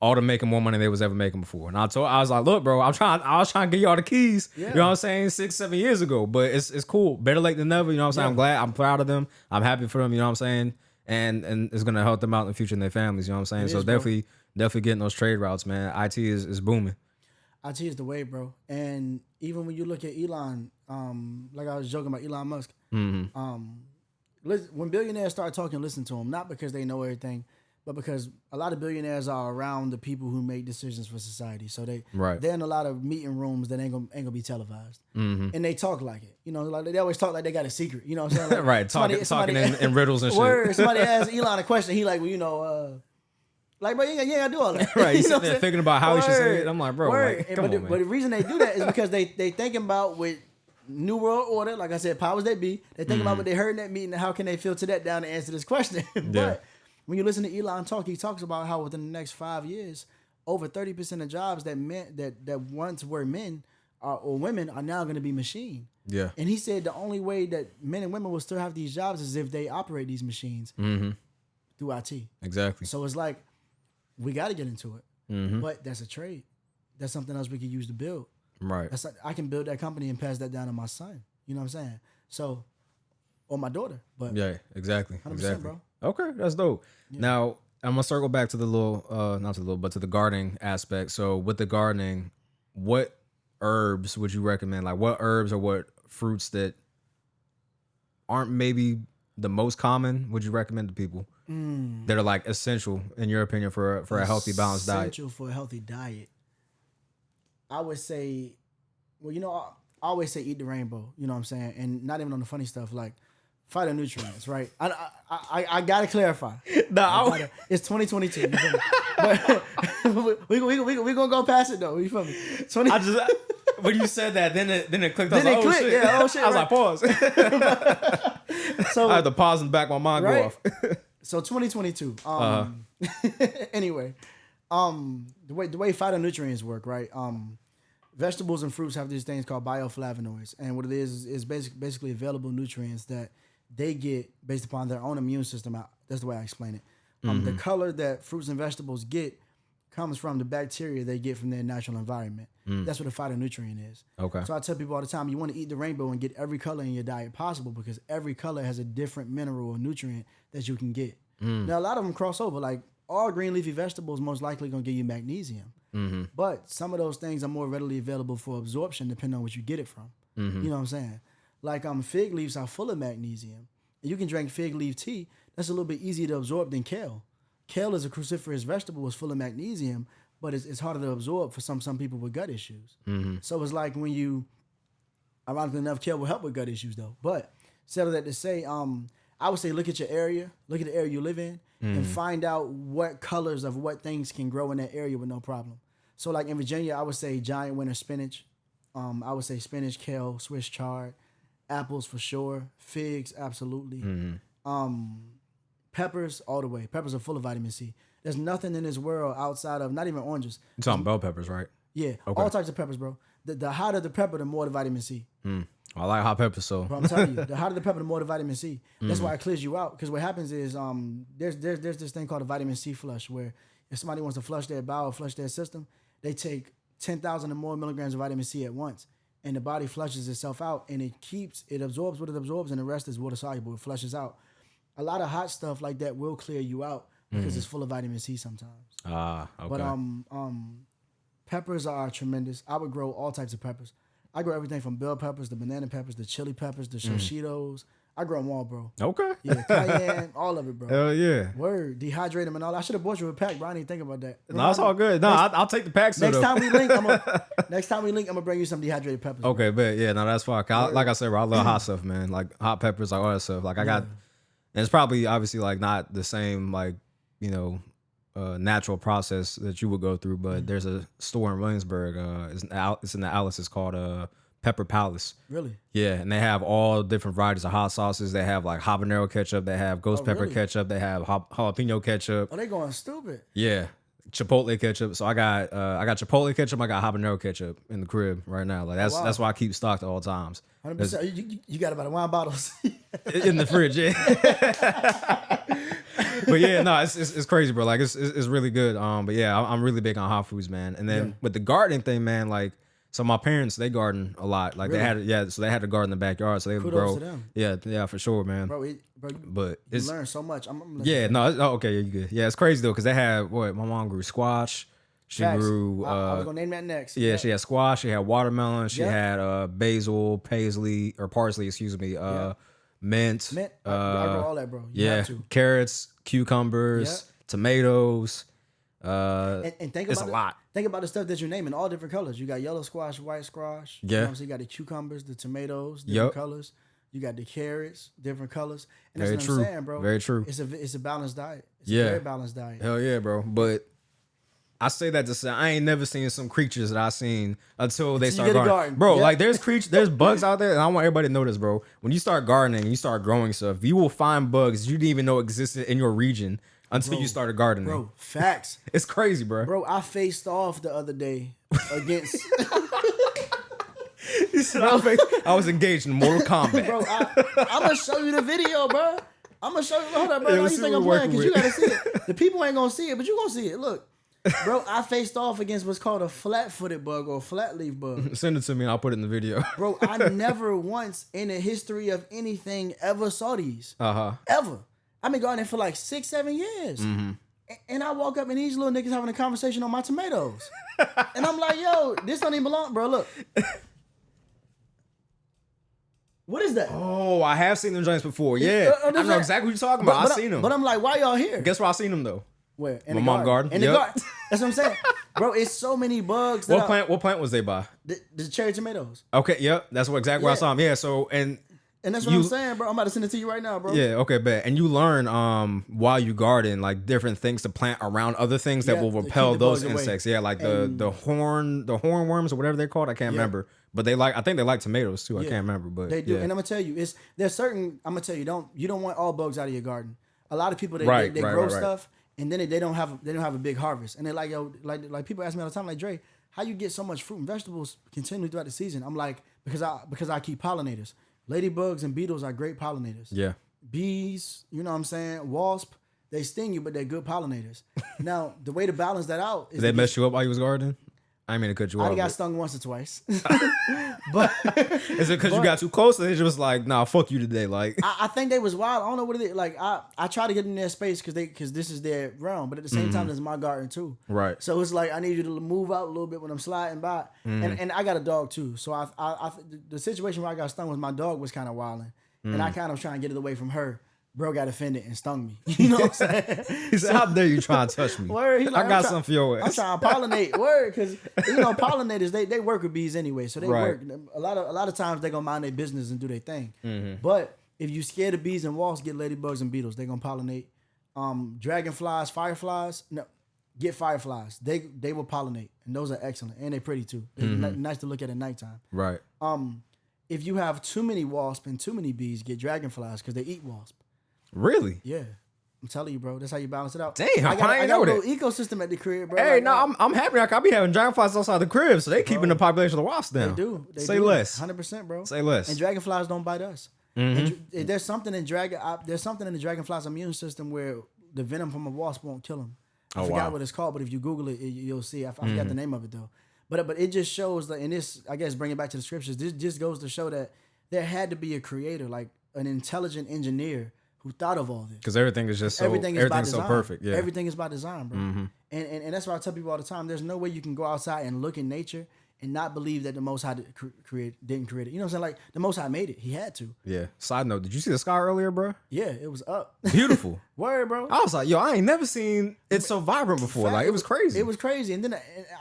All them making more money than they was ever making before. And I was like, look, bro, I was trying to get y'all the keys. Yeah. You know what I'm saying? 6, 7 years ago. But it's cool. Better late than never. You know what I'm saying? I'm proud of them. I'm happy for them. You know what I'm saying? And it's gonna help them out in the future and their families. You know what I'm saying? So definitely getting those trade routes, man. IT is booming. IT is the way, bro. And even when you look at Elon, like I was joking about Elon Musk, when billionaires start talking, listen to them, not because they know everything, but because a lot of billionaires are around the people who make decisions for society. So they're in a lot of meeting rooms that ain't gonna be televised, and they talk like it. You know, like they always talk like they got a secret. You know what I'm saying? Like, right, talking in riddles and shit. Somebody asked Elon a question, he like, well, you know. Like, bro, you ain't gotta do all that. Right, you sitting there thinking about how he should say it. I'm like, bro, like, come on, man. But the reason they do that is because they thinking about with New World Order, like I said, powers that be. They think about what they heard in that meeting and how can they filter that down to answer this question. But when you listen to Elon talk, he talks about how within the next 5 years, over 30% of jobs that once were men or women are now going to be machine. Yeah. And he said the only way that men and women will still have these jobs is if they operate these machines through IT. Exactly. So it's like, we got to get into it, but that's a trade. That's something else we could use to build. Right. I can build that company and pass that down to my son. You know what I'm saying? So, or my daughter. But yeah, exactly. 100%, exactly. Bro. Okay, that's dope. Yeah. Now I'm gonna circle back to the to the gardening aspect. So with the gardening, what herbs would you recommend? Like what herbs or what fruits that aren't maybe the most common would you recommend to people? That are like essential in your opinion for a healthy, balanced diet? Essential for a healthy diet. I would say, well, you know, I always say eat the rainbow. You know what I'm saying? And not even on the funny stuff, like phytonutrients, right? I gotta clarify. It's 2022. You feel me? But we gonna go past it though. You feel me? When you said that, then it clicked. Then it clicked. Shit. Yeah, oh shit. I was like, pause. So I had to pause and back my mind go off. So 2022. Anyway, the way phytonutrients work, right? Vegetables and fruits have these things called bioflavonoids, and what it is basically available nutrients that they get based upon their own immune system. That's the way I explain it. The color that fruits and vegetables get comes from the bacteria they get from their natural environment. That's what a phytonutrient is. Okay. So I tell people all the time, you want to eat the rainbow and get every color in your diet possible because every color has a different mineral or nutrient that you can get. Now, a lot of them cross over. Like all green leafy vegetables most likely going to give you magnesium. But some of those things are more readily available for absorption depending on what you get it from. You know what I'm saying? Like fig leaves are full of magnesium. and you can drink fig leaf tea, that's a little bit easier to absorb than kale. Kale is a cruciferous vegetable, it's full of magnesium, but it's harder to absorb for some people with gut issues. So it's like when you, ironically enough, kale will help with gut issues though. But settle that to say, I would say look at your area, look at the area you live in, and find out what colors of what things can grow in that area with no problem. So like in Virginia, I would say giant winter spinach. I would say spinach, kale, Swiss chard, apples for sure, figs, absolutely. Peppers all the way. Peppers are full of vitamin C. There's nothing in this world outside of, not even oranges. You're talking bell peppers, right? Yeah, okay. All types of peppers, bro. The hotter the pepper, the more the vitamin C. I like hot peppers, so. Bro, I'm telling you, the hotter the pepper, the more the vitamin C. That's why it clears you out. Because what happens is there's this thing called a vitamin C flush, where if somebody wants to flush their bowel, flush their system, they take 10,000 or more milligrams of vitamin C at once. And the body flushes itself out, and it absorbs what it absorbs, and the rest is water soluble. It flushes out. A lot of hot stuff like that will clear you out because it's full of vitamin C sometimes. Okay. But peppers are tremendous. I would grow all types of peppers. I grow everything from bell peppers, the banana peppers, the chili peppers, the shoshitos. I grow them all, bro. Okay. Yeah, cayenne, all of it, bro. Hell yeah. Word, dehydrate them and all. I should have bought you a pack, bro. I didn't think about that. No, it's all good. No, I'll take the packs. Next time we link, I'm gonna bring you some dehydrated peppers. Okay, but yeah, no, that's fine. Like I said, bro, I love hot stuff, man. Like hot peppers, like all that stuff. Like I got, and it's probably obviously like not the same like natural process that you would go through, but there's a store in Williamsburg. It's in the Alice. It's called Pepper Palace. Really? Yeah, and they have all different varieties of hot sauces. They have like habanero ketchup. They have ghost pepper ketchup. They have jalapeno ketchup. Oh, they going stupid. Yeah, chipotle ketchup. So I got chipotle ketchup. I got habanero ketchup in the crib right now. Like that's why I keep stocked at all times. 100%. You got about a wine bottles in the fridge. Yeah. But yeah, no, it's crazy, bro. Like it's really good. But yeah, I'm really big on hot foods, man. And then with the gardening thing, man, like. So my parents, they garden a lot. Like they had a garden in the backyard, so they would grow. To them. Yeah, for sure, man. Bro, but you learn so much. Okay, you good. Yeah, it's crazy though, because they had my mom grew squash. She grew. I was gonna name that next. Yeah, she had squash. She had watermelon. She had basil, parsley, excuse me. Mint. I grow all that, bro. You have to. Carrots, cucumbers, tomatoes. And think it's about a lot. Think about the stuff that you're naming, all different colors. You got yellow squash, white squash. Yeah. So you got the cucumbers, the tomatoes, different colors. You got the carrots, different colors. And that's what I'm saying, bro. Very true. It's a balanced diet. It's a very balanced diet. Hell yeah, bro. But I say that to say I ain't never seen some creatures that I seen until they start gardening. Bro, like there's bugs out there, and I want everybody to know this, bro. When you start gardening, you start growing stuff, you will find bugs you didn't even know existed in your region. Until you started gardening. Bro, facts. It's crazy, bro. Bro, I faced off the other day against... I was engaged in Mortal Kombat. Bro, I'm going to show you the video, bro. I'm going to show you. Hold up, bro. Why you think I'm playing? Because you got to see it. The people ain't going to see it, but you going to see it. Look. Bro, I faced off against what's called a flat-footed bug or a flat-leaf bug. Send it to me and I'll put it in the video. Bro, I never once in the history of anything ever saw these. Ever. I've been gardening for like 6-7 years. And I walk up and these little niggas having a conversation on my tomatoes. And I'm like, yo, this don't even belong, bro. Look. What is that? Oh, I have seen them joints before. Yeah. I know exactly what you're talking about. I've seen them. But I'm like, why y'all here? Guess where I seen them though? Where? In my mom's garden. In the garden. That's what I'm saying. Bro, it's so many bugs. What plant was they by? The cherry tomatoes. Okay, yep. That's exactly where I saw them. Yeah, so and that's what I'm saying, bro. I'm about to send it to you right now, bro. Yeah, okay, bet. And you learn while you garden, like different things to plant around other things that will repel those insects. Yeah, like the hornworms or whatever they're called. I can't remember. But I think they like tomatoes too. I can't remember. But they do. And I'm gonna tell you, there's certain I'm gonna tell you, you don't want all bugs out of your garden. A lot of people they grow stuff and then they don't have a big harvest. And they're like, yo, like people ask me all the time, like, Dre, how you get so much fruit and vegetables continually throughout the season? I'm like, because I keep pollinators. Ladybugs and beetles are great pollinators. Yeah. Bees, you know what I'm saying? Wasp, they sting you, but they're good pollinators. Now, the way to balance that out is... Did they mess you up while you was gardening? I didn't mean to cut you off. I got stung once or twice. But is it because you got too close? Or they just like, nah, fuck you today? Like, I think they was wild. I don't know what it is. Like, I try to get in their space because this is their realm. But at the same time, this is my garden too. Right. So it's like I need you to move out a little bit when I'm sliding by. And I got a dog too. So I the situation where I got stung was my dog was kind of wilding. and I kind of was trying to get it away from her. Bro got offended and stung me. You know what I'm saying? He said, "How dare you try and touch me? Word, like, I got something for your ass." I'm trying to pollinate. Word, because pollinators they work with bees anyway, so they work. A lot of times they gonna mind their business and do their thing. But if you scared of bees and wasps, get ladybugs and beetles. They gonna pollinate. Dragonflies, fireflies. No, get fireflies. They will pollinate, and those are excellent, and they're pretty too. They're nice to look at nighttime. Right. If you have too many wasps and too many bees, get dragonflies because they eat wasps. Really? Yeah. I'm telling you, bro. That's how you balance it out. Damn, I got a little that. ecosystem at the crib, bro. Hey, I'm happy. I be having dragonflies outside the crib, so they keeping the population of the wasps down. They do. Say less. 100%, bro. Say less. And dragonflies don't bite us. There's something in the dragonfly's immune system where the venom from a wasp won't kill them. I forgot what it's called, but if you Google it, you'll see. I forgot the name of it though. But it just shows that, and this, I guess, bring it back to the scriptures. This just goes to show that there had to be a creator, like an intelligent engineer, who thought of all this. Because everything is just everything's so perfect. Yeah. Everything is by design, bro. And that's why I tell people all the time, there's no way you can go outside and look in nature and not believe that the Most High didn't create it. You know what I'm saying? Like, the Most High made it. He had to. Yeah. Side note, did you see the sky earlier, bro? Yeah, it was up. Beautiful. Word, bro. I was like, yo, I ain't never seen it so vibrant before. Like, it was crazy. It was crazy. And then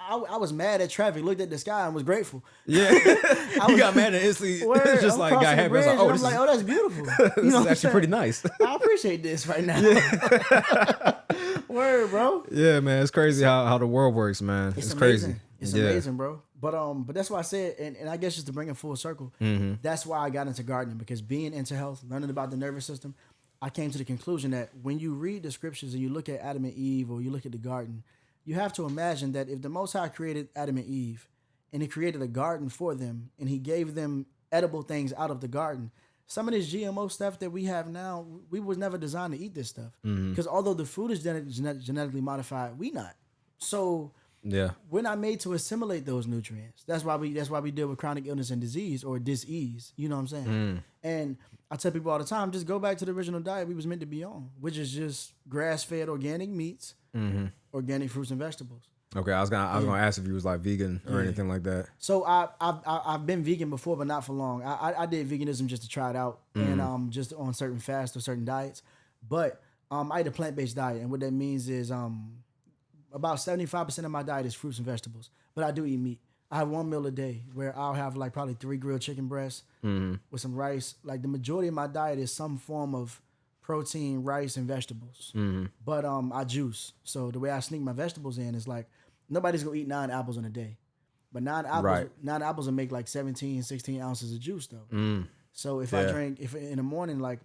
I was mad at traffic, looked at the sky and was grateful. Yeah. You got mad and instantly just like got happy. I was like, oh, that's beautiful. This is actually pretty nice. I appreciate this right now. Yeah. Word, bro. Yeah, man. It's crazy how the world works, man. It's crazy. It's amazing, bro. But that's why I said, and I guess just to bring it full circle, that's why I got into gardening, because being into health, learning about the nervous system, I came to the conclusion that when you read the scriptures and you look at Adam and Eve, or you look at the garden, you have to imagine that if the Most High created Adam and Eve and he created a garden for them and he gave them edible things out of the garden, some of this GMO stuff that we have now, we was never designed to eat this stuff. Because although the food is genetically modified, we not. So yeah, we're not made to assimilate those nutrients. That's why we deal with chronic illness and disease, or dis-ease. You know what I'm saying? And I tell people all the time, just go back to the original diet we was meant to be on, which is just grass-fed organic meats, organic fruits and vegetables. Okay, I was gonna ask if you was like vegan or anything like that. So I've been vegan before, but not for long. I did veganism just to try it out, and just on certain fasts or certain diets. But I eat a plant-based diet, and what that means is about 75% of my diet is fruits and vegetables. But I do eat meat. I have one meal a day where I'll have like probably 3 grilled chicken breasts with some rice. Like the majority of my diet is some form of protein, rice, and vegetables. But I juice. So the way I sneak my vegetables in is like, nobody's gonna eat 9 apples in a day. But 9 apples will make like 17, 16 ounces of juice though. So if I drink, if in the morning, like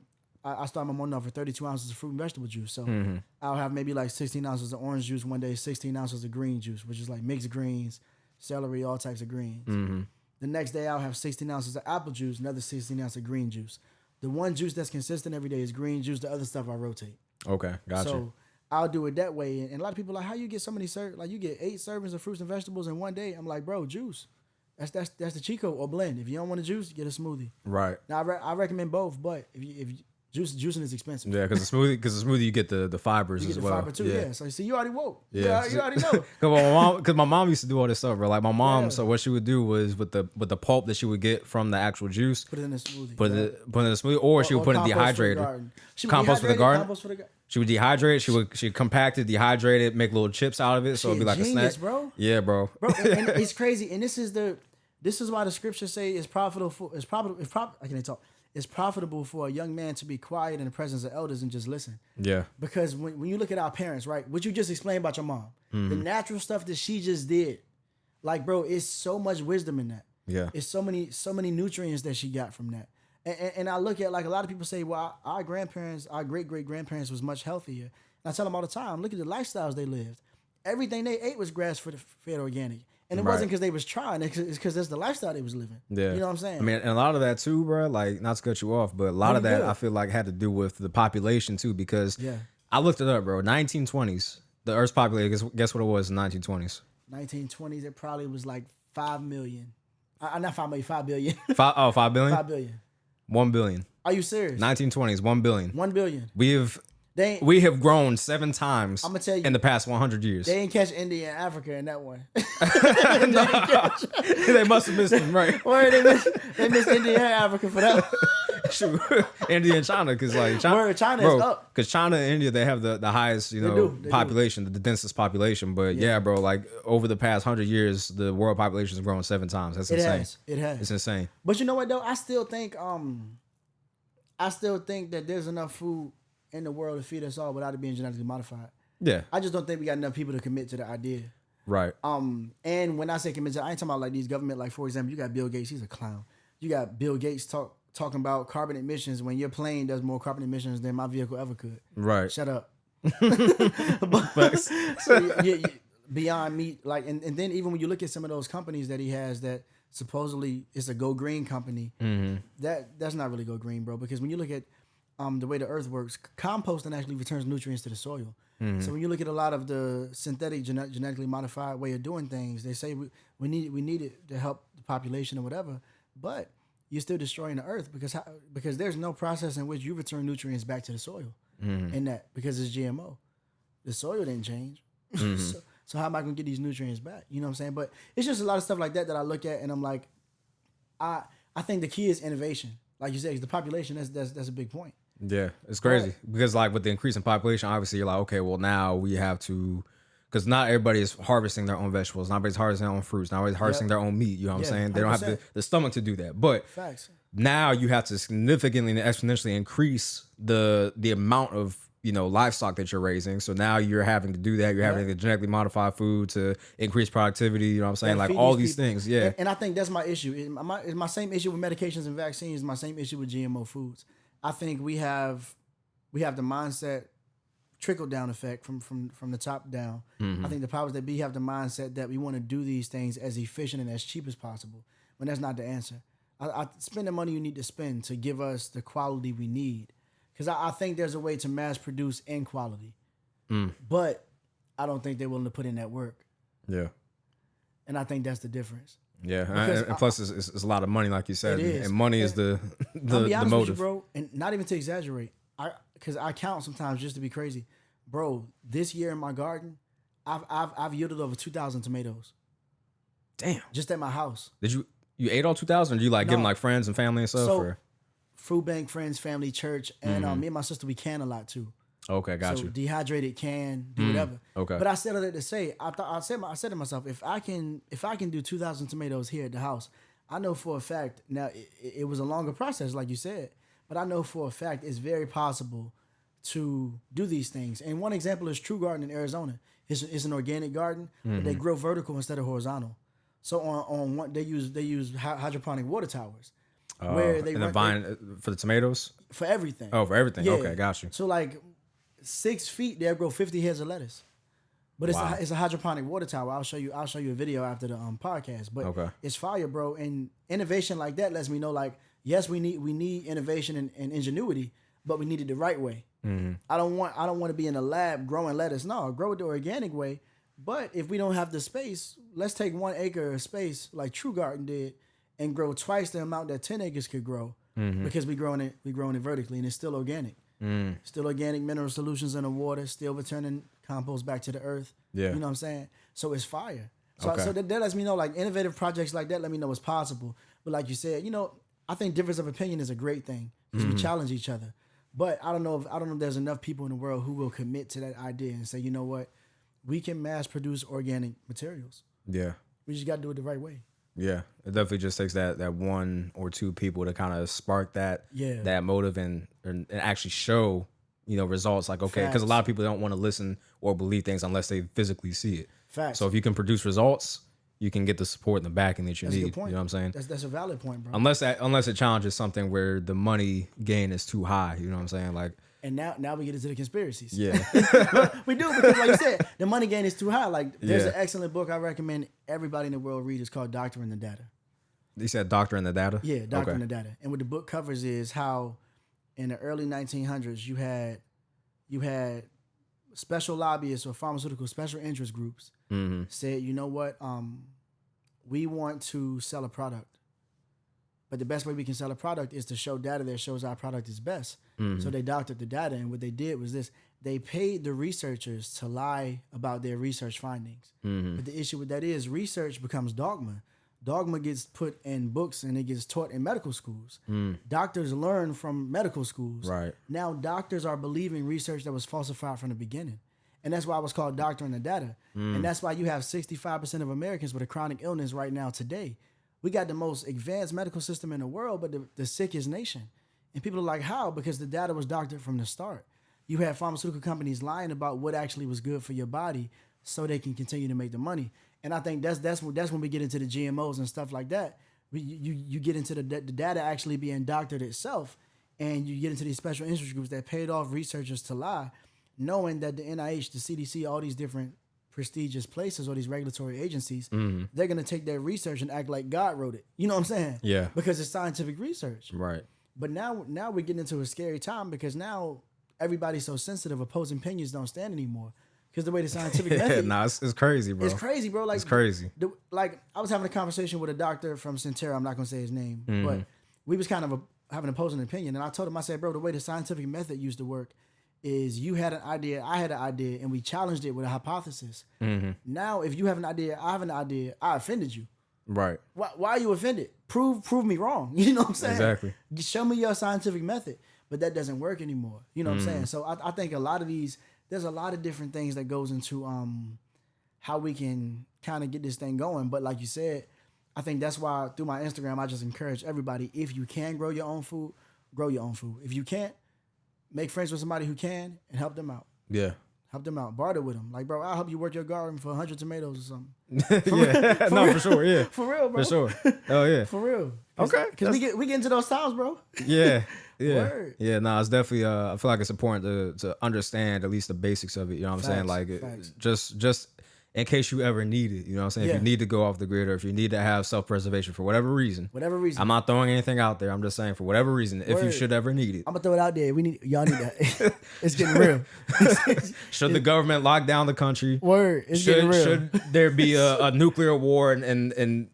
I start my morning off with 32 ounces of fruit and vegetable juice. So I'll have maybe like 16 ounces of orange juice one day, 16 ounces of green juice, which is like mixed greens, celery, all types of greens. The next day I'll have 16 ounces of apple juice, another 16 ounces of green juice. The one juice that's consistent every day is green juice. The other stuff I rotate. Okay, gotcha. So I'll do it that way. And a lot of people are like, how you get so many like you get 8 servings of fruits and vegetables in one day? I'm like, bro, juice. That's the cheat code, or blend. If you don't want a juice, get a smoothie. Right. Now I recommend both, but if you juicing is expensive. Yeah, because the smoothie you get the fibers as well. You get the fiber too. Yeah. So see, you already woke. Yeah, you already know. Because my mom used to do all this stuff, bro. Like my mom, so what she would do was with the pulp that she would get from the actual juice, put it in a smoothie. Put it in a smoothie, or she would put it in dehydrated. Compost for the garden. She would dehydrate. She compact it, dehydrate it, make little chips out of it, so it'd be like a snack. Bro. Yeah, bro. And it's crazy. And this is why the scriptures say it's profitable. It's profitable for a young man to be quiet in the presence of elders and just listen. Yeah. Because when you look at our parents, right, what you just explained about your mom, the natural stuff that she just did, like, bro, it's so much wisdom in that. Yeah. It's so many nutrients that she got from that. And I look at, like, a lot of people say, well, our grandparents, our great-great-grandparents was much healthier. And I tell them all the time, look at the lifestyles they lived. Everything they ate was grass-fed organic. And it wasn't because they was trying. It's because that's the lifestyle they was living. Yeah. You know what I'm saying? I mean, and a lot of that too, bro, like, not to cut you off, but a lot of that I feel like had to do with the population too, because I looked it up, bro. 1920s, the Earth's population, guess what it was in 1920s? 1920s, it probably was like 5 million. Not 5 million, 5 billion. 5 billion? 5 billion. 1 billion. Are you serious? 1920s, 1 billion. 1 billion. We have grown 7 times in the past 100 years. They ain't catch India and Africa in that one. They must have missed them, right? Or they missed India and Africa for that. Shoot, India and China, because like China is up. Because China and India, they have the highest population, the densest population. But yeah, bro, like over the past 100 years, the world population has grown 7 times. That's insane. It has. It's insane. But you know what though? I still think that there's enough food in the world to feed us all without it being genetically modified. Yeah. I just don't think we got enough people to commit to the idea. Right. And when I say commit to, I ain't talking about like these government, like for example, you got Bill Gates, he's a clown. You got Bill Gates talking about carbon emissions when your plane does more carbon emissions than my vehicle ever could. Right. Shut up. But, so beyond meat, like, and then even when you look at some of those companies that he has that supposedly it's a go green company, that's not really go green, bro. Because when you look at the way the earth works, composting actually returns nutrients to the soil. So when you look at a lot of the synthetic genetically modified way of doing things, they say we need it to help the population or whatever, but you're still destroying the earth because there's no process in which you return nutrients back to the soil in that, because it's GMO. The soil didn't change. So how am I going to get these nutrients back? You know what I'm saying? But it's just a lot of stuff like that I look at and I'm like, I think the key is innovation. Like you said, the population, that's a big point. Yeah, it's crazy because like with the increase in population, obviously you're like, okay, well now we have to, because not everybody is harvesting their own vegetables, not everybody's harvesting their own fruits, not everybody's harvesting their own meat. You know what I'm saying? They don't have the stomach to do that. But facts. Now you have to significantly and exponentially increase the amount of livestock that you're raising. So now you're having to do that. You're having to genetically modify food to increase productivity. You know what I'm saying? Like all these things. Yeah. And I think that's my issue. It's my same issue with medications and vaccines. My same issue with GMO foods. I think we have the mindset trickle down effect from the top down. I think the powers that be have the mindset that we want to do these things as efficient and as cheap as possible, when that's not the answer. I spend the money you need to spend to give us the quality we need, because I think there's a way to mass produce in quality, but I don't think they're willing to put in that work. Yeah, and I think that's the difference. Yeah, and plus it's a lot of money, like you said, and money is the I'll be honest motive, with you, bro. And not even to exaggerate, because I count sometimes just to be crazy, bro. This year in my garden, I've yielded over 2,000 tomatoes. Damn, just at my house. Did you ate all 2,000? Or do you give them like friends and family and stuff? So, food bank, friends, family, church, and me and my sister, we can a lot too. Okay, got you. Dehydrated, can do whatever. Okay, but I said all that to say, I said to myself, if I can do 2,000 tomatoes here at the house, I know for a fact. Now it was a longer process, like you said, but I know for a fact it's very possible to do these things. And one example is True Garden in Arizona. It's an organic garden, but they grow vertical instead of horizontal. So on one, they use hydroponic water towers. Where they and the vine for the tomatoes? For everything. Oh, for everything. Yeah. Okay, got you. So like 6 feet, they'll grow 50 heads of lettuce. But it's a hydroponic water tower. I'll show you a video after the podcast. But it's fire, bro. And innovation like that lets me know, like, yes, we need innovation and ingenuity, but we need it the right way. I don't want to be in a lab growing lettuce. No, grow it the organic way. But if we don't have the space, let's take 1 acre of space like True Garden did and grow twice the amount that 10 acres could grow, because we growing it vertically and it's still organic. Still organic mineral solutions in the water, still returning compost back to the earth. Yeah. You know what I'm saying? So it's fire. So that lets me know, like, innovative projects like that let me know it's possible. But like you said, I think difference of opinion is a great thing because we challenge each other. But I don't know if there's enough people in the world who will commit to that idea and say, you know what? We can mass produce organic materials. Yeah. We just got to do it the right way. Yeah. It definitely just takes that 1 or 2 people to kind of spark that motive and actually show, results. Like, okay, because a lot of people don't want to listen or believe things unless they physically see it. Facts. So if you can produce results, you can get the support and the backing that you need. A good point. You know what I'm saying? That's a valid point, bro. Unless it challenges something where the money gain is too high. You know what I'm saying? Like. And now we get into the conspiracies. Yeah. We do, because like you said, the money gain is too high. Like, there's an excellent book I recommend everybody in the world read. It's called Doctor and the Data. You said Doctor and the Data? Yeah, Doctor and the Data. And what the book covers is how in the early 1900s you had special lobbyists or pharmaceutical special interest groups said, you know what, we want to sell a product. But the best way we can sell a product is to show data that shows our product is best. So they doctored the data, and what they did was this. They paid the researchers to lie about their research findings. But the issue with that is research becomes dogma. Dogma gets put in books and it gets taught in medical schools. Doctors learn from medical schools. Right. Now doctors are believing research that was falsified from the beginning. And that's why it was called doctoring the data. And that's why you have 65% of Americans with a chronic illness right now today. We got the most advanced medical system in the world, but the sickest nation. And people are like, how? Because the data was doctored from the start. You had pharmaceutical companies lying about what actually was good for your body so they can continue to make the money. And I think that's when we get into the GMOs and stuff like that. You get into the data actually being doctored itself, and you get into these special interest groups that paid off researchers to lie, knowing that the NIH, the CDC, all these different prestigious places or these regulatory agencies, they're going to take their research and act like God wrote it. You know what I'm saying? Yeah. Because it's scientific research. Right. But now we're getting into a scary time because now everybody's so sensitive. Opposing opinions don't stand anymore. Because the way the scientific method... it's crazy, bro. It's crazy, bro. Like, it's crazy. I was having a conversation with a doctor from Centera. I'm not going to say his name. But we was kind of having an opposing opinion. And I told him, I said, bro, the way the scientific method used to work is you had an idea, I had an idea, and we challenged it with a hypothesis. Now, if you have an idea, I have an idea, I offended you. Right. Why are you offended? Prove me wrong. You know what I'm saying? Exactly. Show me your scientific method. But that doesn't work anymore. You know what I'm saying? So I think there's a lot of different things that goes into how we can kind of get this thing going. But like you said, I think that's why through my Instagram, I just encourage everybody, if you can grow your own food, grow your own food. If you can't, make friends with somebody who can and help them out. Yeah. Help them out. Barter with them. Like, bro, I'll help you work your garden for 100 tomatoes or something. For sure. Yeah. For real, bro. For sure. Oh, yeah. For real. Okay. Because we get into those times, bro. Yeah. Yeah. Word. Yeah. No, it's definitely, I feel like it's important to understand at least the basics of it. You know what I'm saying? Like, just in case you ever need it. You know what I'm saying? Yeah. If you need to go off the grid or if you need to have self-preservation for whatever reason. I'm not throwing anything out there. I'm just saying for whatever reason, if you should ever need it. I'm going to throw it out there. Y'all need that. It's getting real. Should the government lock down the country? Word. It's getting real. Should there be a nuclear war and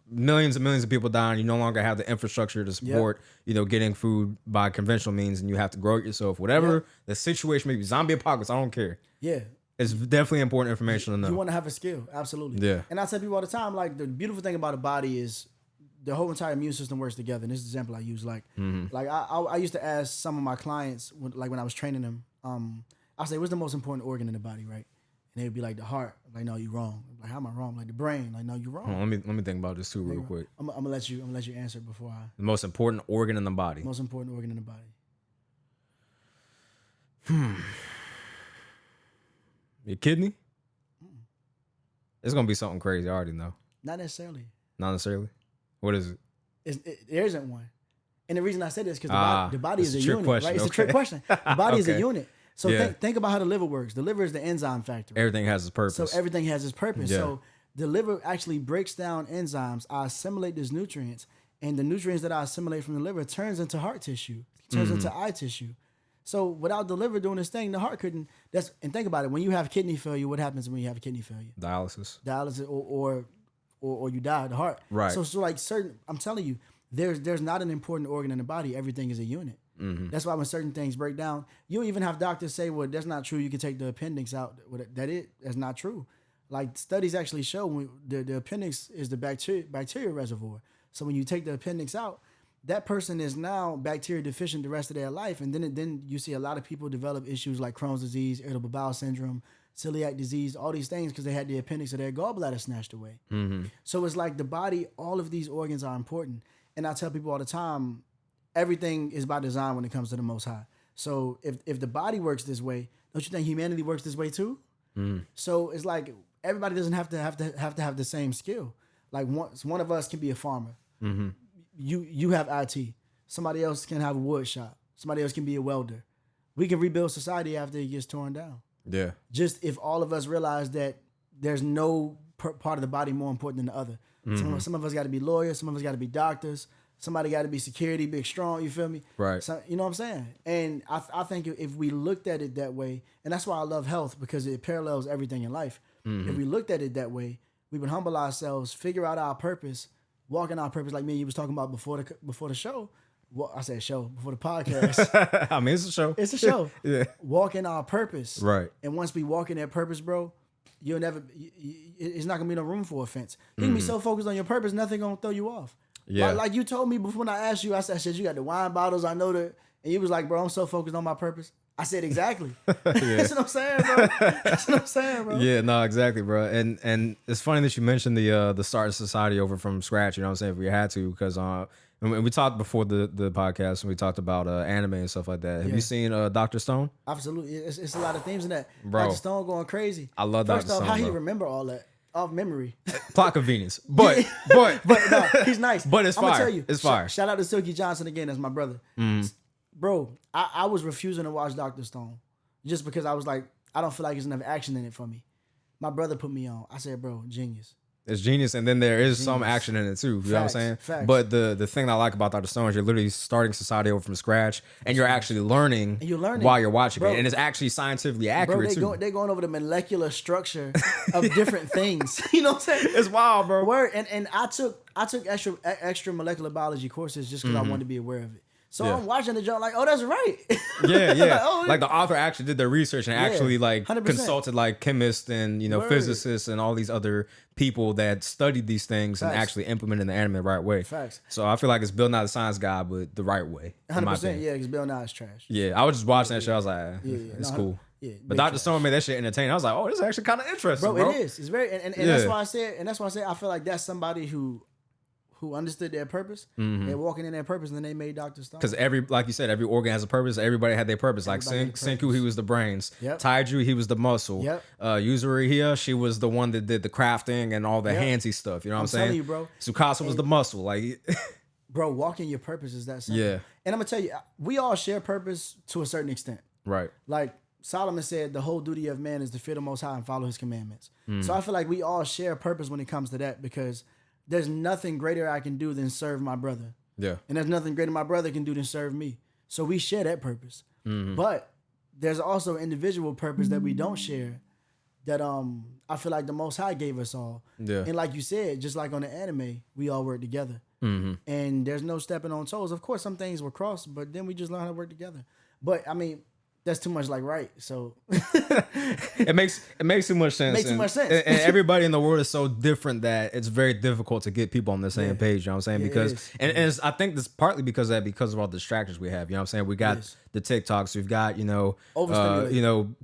millions and millions of people dying, you no longer have the infrastructure to support, getting food by conventional means, and you have to grow it yourself. Whatever the situation may be, zombie apocalypse, I don't care. Yeah. It's definitely important information to know. You want to have a skill, absolutely. Yeah. And I tell people all the time, like, the beautiful thing about a body is the whole entire immune system works together. And this is the example I use. Like, I used to ask some of my clients, when I was training them, I say, what's the most important organ in the body, right? And they'd be like, the heart. I'm like, no, you're wrong. I'm like, how am I wrong? Like, the brain. Like, no, you're wrong. Let me think about this too real quick. I'm gonna let you answer before I. The most important organ in the body. Most important organ in the body. Your kidney? It's gonna be something crazy. I already know. Not necessarily. Not necessarily. What is it? There isn't one. And the reason I say this is because the body is a unit, question. right? It's a trick question. The body is a unit. So think about how the liver works. The liver is the enzyme factory. Everything has its purpose. So everything has its purpose. Yeah. So the liver actually breaks down enzymes. I assimilate these nutrients, and the nutrients that I assimilate from the liver turns into heart tissue, turns into eye tissue. So without the liver doing this thing, the heart couldn't. And think about it. When you have kidney failure, what happens when you have kidney failure? Dialysis, or you die. The heart. Right. So like certain. I'm telling you, there's not an important organ in the body. Everything is a unit. That's why when certain things break down, you even have doctors say, well, that's not true. You can take the appendix out. That's not true. Like studies actually show the appendix is the bacteria reservoir. So when you take the appendix out, that person is now bacteria deficient the rest of their life. And then you see a lot of people develop issues like Crohn's disease, irritable bowel syndrome, celiac disease, all these things because they had the appendix of their gallbladder snatched away. So it's like the body, all of these organs are important. And I tell people all the time, everything is by design when it comes to the Most High. So if the body works this way, don't you think humanity works this way too? So it's like everybody doesn't have to have the same skill. Like one of us can be a farmer. You have IT. Somebody else can have a wood shop. Somebody else can be a welder. We can rebuild society after it gets torn down. Yeah. Just if all of us realize that there's no part of the body more important than the other. Some of us got to be lawyers. Some of us got to be doctors. Somebody got to be security, big, strong. You feel me? Right. So, you know what I'm saying? And I think if we looked at it that way, and that's why I love health because it parallels everything in life. If we looked at it that way, we would humble ourselves, figure out our purpose, walk in our purpose, like me and you was talking about before the show. Well, I said show before the podcast. I mean, it's a show. It's a show. Yeah. Walk in our purpose. Right. And once we walk in that purpose, bro, you'll never. It's not gonna be no room for offense. You can be so focused on your purpose, nothing gonna throw you off. Yeah. Like you told me before when I asked you, I said, you got the wine bottles. I know that, and you was like, bro, I'm so focused on my purpose. I said exactly. That's what I'm saying, bro. That's what I'm saying, bro. Yeah, no, exactly, bro. And it's funny that you mentioned the starting society over from scratch. You know what I'm saying? If we had to, because and we talked before the podcast and we talked about anime and stuff like that. Have you seen Dr. Stone? Absolutely, it's a lot of themes in that. Bro, Dr. Stone going crazy. I love Dr. Stone. First off, how he remember all that off memory? Plot convenience, but no, he's nice. But it's fire. I'm gonna tell you, it's fire. Shout out to Silky Johnson again. That's my brother. Bro, I was refusing to watch Dr. Stone just because I was like, I don't feel like there's enough action in it for me. My brother put me on. I said, bro, genius. It's genius, and then there is some action in it too. You know what I'm saying? Facts. But the thing that I like about Dr. Stone is you're literally starting society over from scratch, and you're actually learning, while you're watching it, and it's actually scientifically accurate too. They're going over the molecular structure of different things. You know what I'm saying? It's wild, bro. Word, and I took extra molecular biology courses just because I wanted to be aware of it. So I'm watching the joke like, oh, that's right. Yeah. Like the author actually did their research and actually like 100%. Consulted like chemists and physicists and all these other people that studied these things and actually implemented the anime the right way. Facts. So I feel like it's Bill Nye the Science Guy, but the right way. 100%. Yeah, because Bill Nye is trash. Yeah, I was just watching that show. I was like, it's cool. Yeah, but Dr. Stone made that shit entertaining. I was like, oh, this is actually kind of interesting, bro. It is. It's very, and that's why I said, I feel like that's somebody who understood their purpose. They're walking in their purpose, and then they made Dr. Stone. Because like you said, every organ has a purpose. Everybody had their purpose. Like Senku, he was the brains. Yep. Taiju, he was the muscle. Yep. Yuzuri here, she was the one that did the crafting and all the handsy stuff. You know what I'm saying? I'm telling you, bro. Tsukasa was the muscle. Like, bro, walking your purpose is that simple. Yeah. And I'm gonna tell you, we all share purpose to a certain extent. Right. Like Solomon said, the whole duty of man is to fear the Most High and follow His commandments. So I feel like we all share purpose when it comes to that, because there's nothing greater I can do than serve my brother. Yeah. And there's nothing greater my brother can do than serve me. So we share that purpose. But there's also individual purpose that we don't share that I feel like the Most High gave us all. Yeah. And like you said, just like on the anime, we all work together. And there's no stepping on toes. Of course, some things were crossed, but then we just learn how to work together. But I mean, that's too much like right. So it makes too much sense. Makes too much sense. And everybody in the world is so different that it's very difficult to get people on the same page. You know what I'm saying? Because and I think this partly because of all the distractions we have. You know what I'm saying? We got the TikToks, we've got,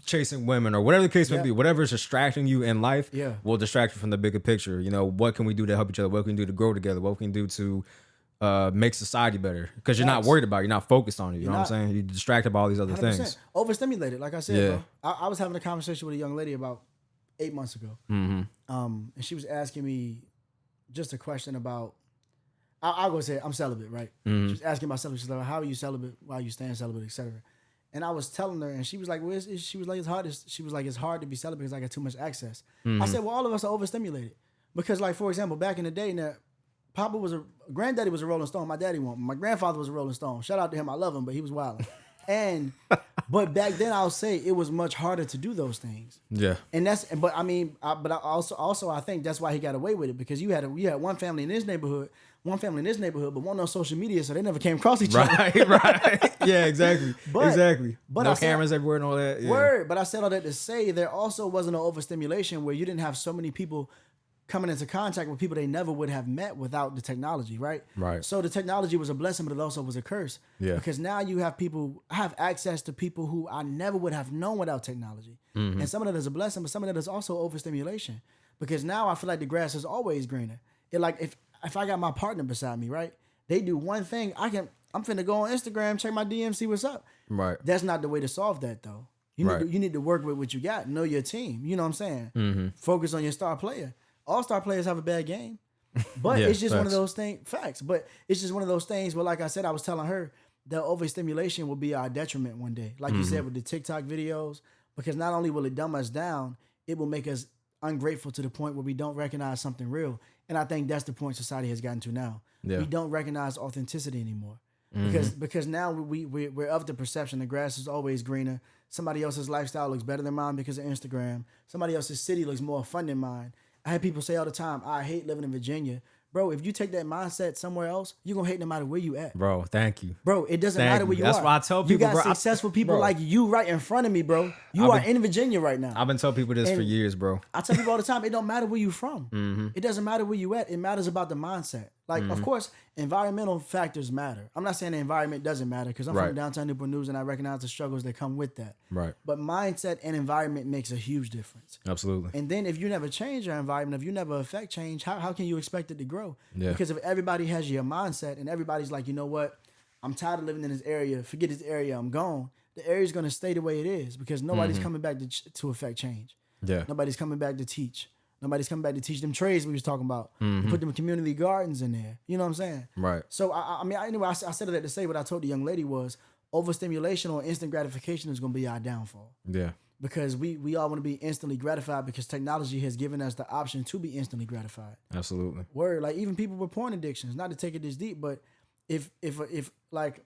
chasing women or whatever the case may be. Whatever is distracting you in life will distract you from the bigger picture. You know, what can we do to help each other? What can we do to grow together? What can we do to make society better? Because you're not worried about it. You're not focused on it. You know what I'm saying? You're distracted by all these other 100%. Things. Overstimulated, like I said, bro. I was having a conversation with a young lady about 8 months ago. And she was asking me just a question about, I'll go say, I'm celibate, right? She was asking about celibate. She's like, how are you celibate? Why are you staying celibate, etc. And I was telling her, and she was like, well, it's hard to be celibate because I got too much access. I said, well, all of us are overstimulated. Because, like, for example, back in the day, now, Granddaddy was a Rolling Stone. My daddy won't. My grandfather was a Rolling Stone. Shout out to him. I love him, but he was wild. But back then, I'll say it was much harder to do those things. Yeah. And I also think that's why he got away with it, because you had one family in this neighborhood, but one on social media, so they never came across each other. Right. Yeah, exactly. But no cameras everywhere and all that. Yeah. Word. But I said all that to say there also wasn't an overstimulation where you didn't have so many people coming into contact with people they never would have met without the technology, right? Right. So the technology was a blessing, but it also was a curse. Yeah. Because now I have access to people who I never would have known without technology. And some of that is a blessing, but some of that is also overstimulation. Because now I feel like the grass is always greener. If I got my partner beside me, right? They do one thing, I'm finna go on Instagram, check my DM, see what's up. Right. That's not the way to solve that, though. You need to work with what you got. Know your team. You know what I'm saying? Focus on your star player. All-star players have a bad game. But it's just one of those things. Facts. But it's just one of those things where, like I said, I was telling her that overstimulation will be our detriment one day. Like you said with the TikTok videos, because not only will it dumb us down, it will make us ungrateful to the point where we don't recognize something real. And I think that's the point society has gotten to now. Yeah. We don't recognize authenticity anymore. Because now we're of the perception the grass is always greener. Somebody else's lifestyle looks better than mine because of Instagram. Somebody else's city looks more fun than mine. I had people say all the time, I hate living in Virginia Bro, if you take that mindset somewhere else, you're going to hate no matter where you at. Bro, thank you. Bro, it doesn't matter where you are. That's why I tell people, you got bro, successful people like you right in front of me, bro. You are in Virginia right now. I've been telling people this for years, bro. I tell people all the time, it don't matter where you from. Mm-hmm. It doesn't matter where you at. It matters about the mindset. Like, of course, environmental factors matter. I'm not saying the environment doesn't matter because I'm from downtown Newport News and I recognize the struggles that come with that. Right. But mindset and environment makes a huge difference. Absolutely. And then if you never change your environment, if you never affect change, how can you expect it to grow? Yeah. Because if everybody has your mindset and everybody's like, you know what, I'm tired of living in this area, forget this area, I'm gone, the area's going to stay the way it is because nobody's coming back to affect change. Yeah. Nobody's coming back to teach. Nobody's coming back to teach them trades we was talking about. Put them community gardens in there. You know what I'm saying? Right. So, I said that to say what I told the young lady was overstimulation or instant gratification is going to be our downfall. Yeah. Because we all want to be instantly gratified because technology has given us the option to be instantly gratified. Absolutely. Word. Like even people with porn addictions, not to take it this deep, but if like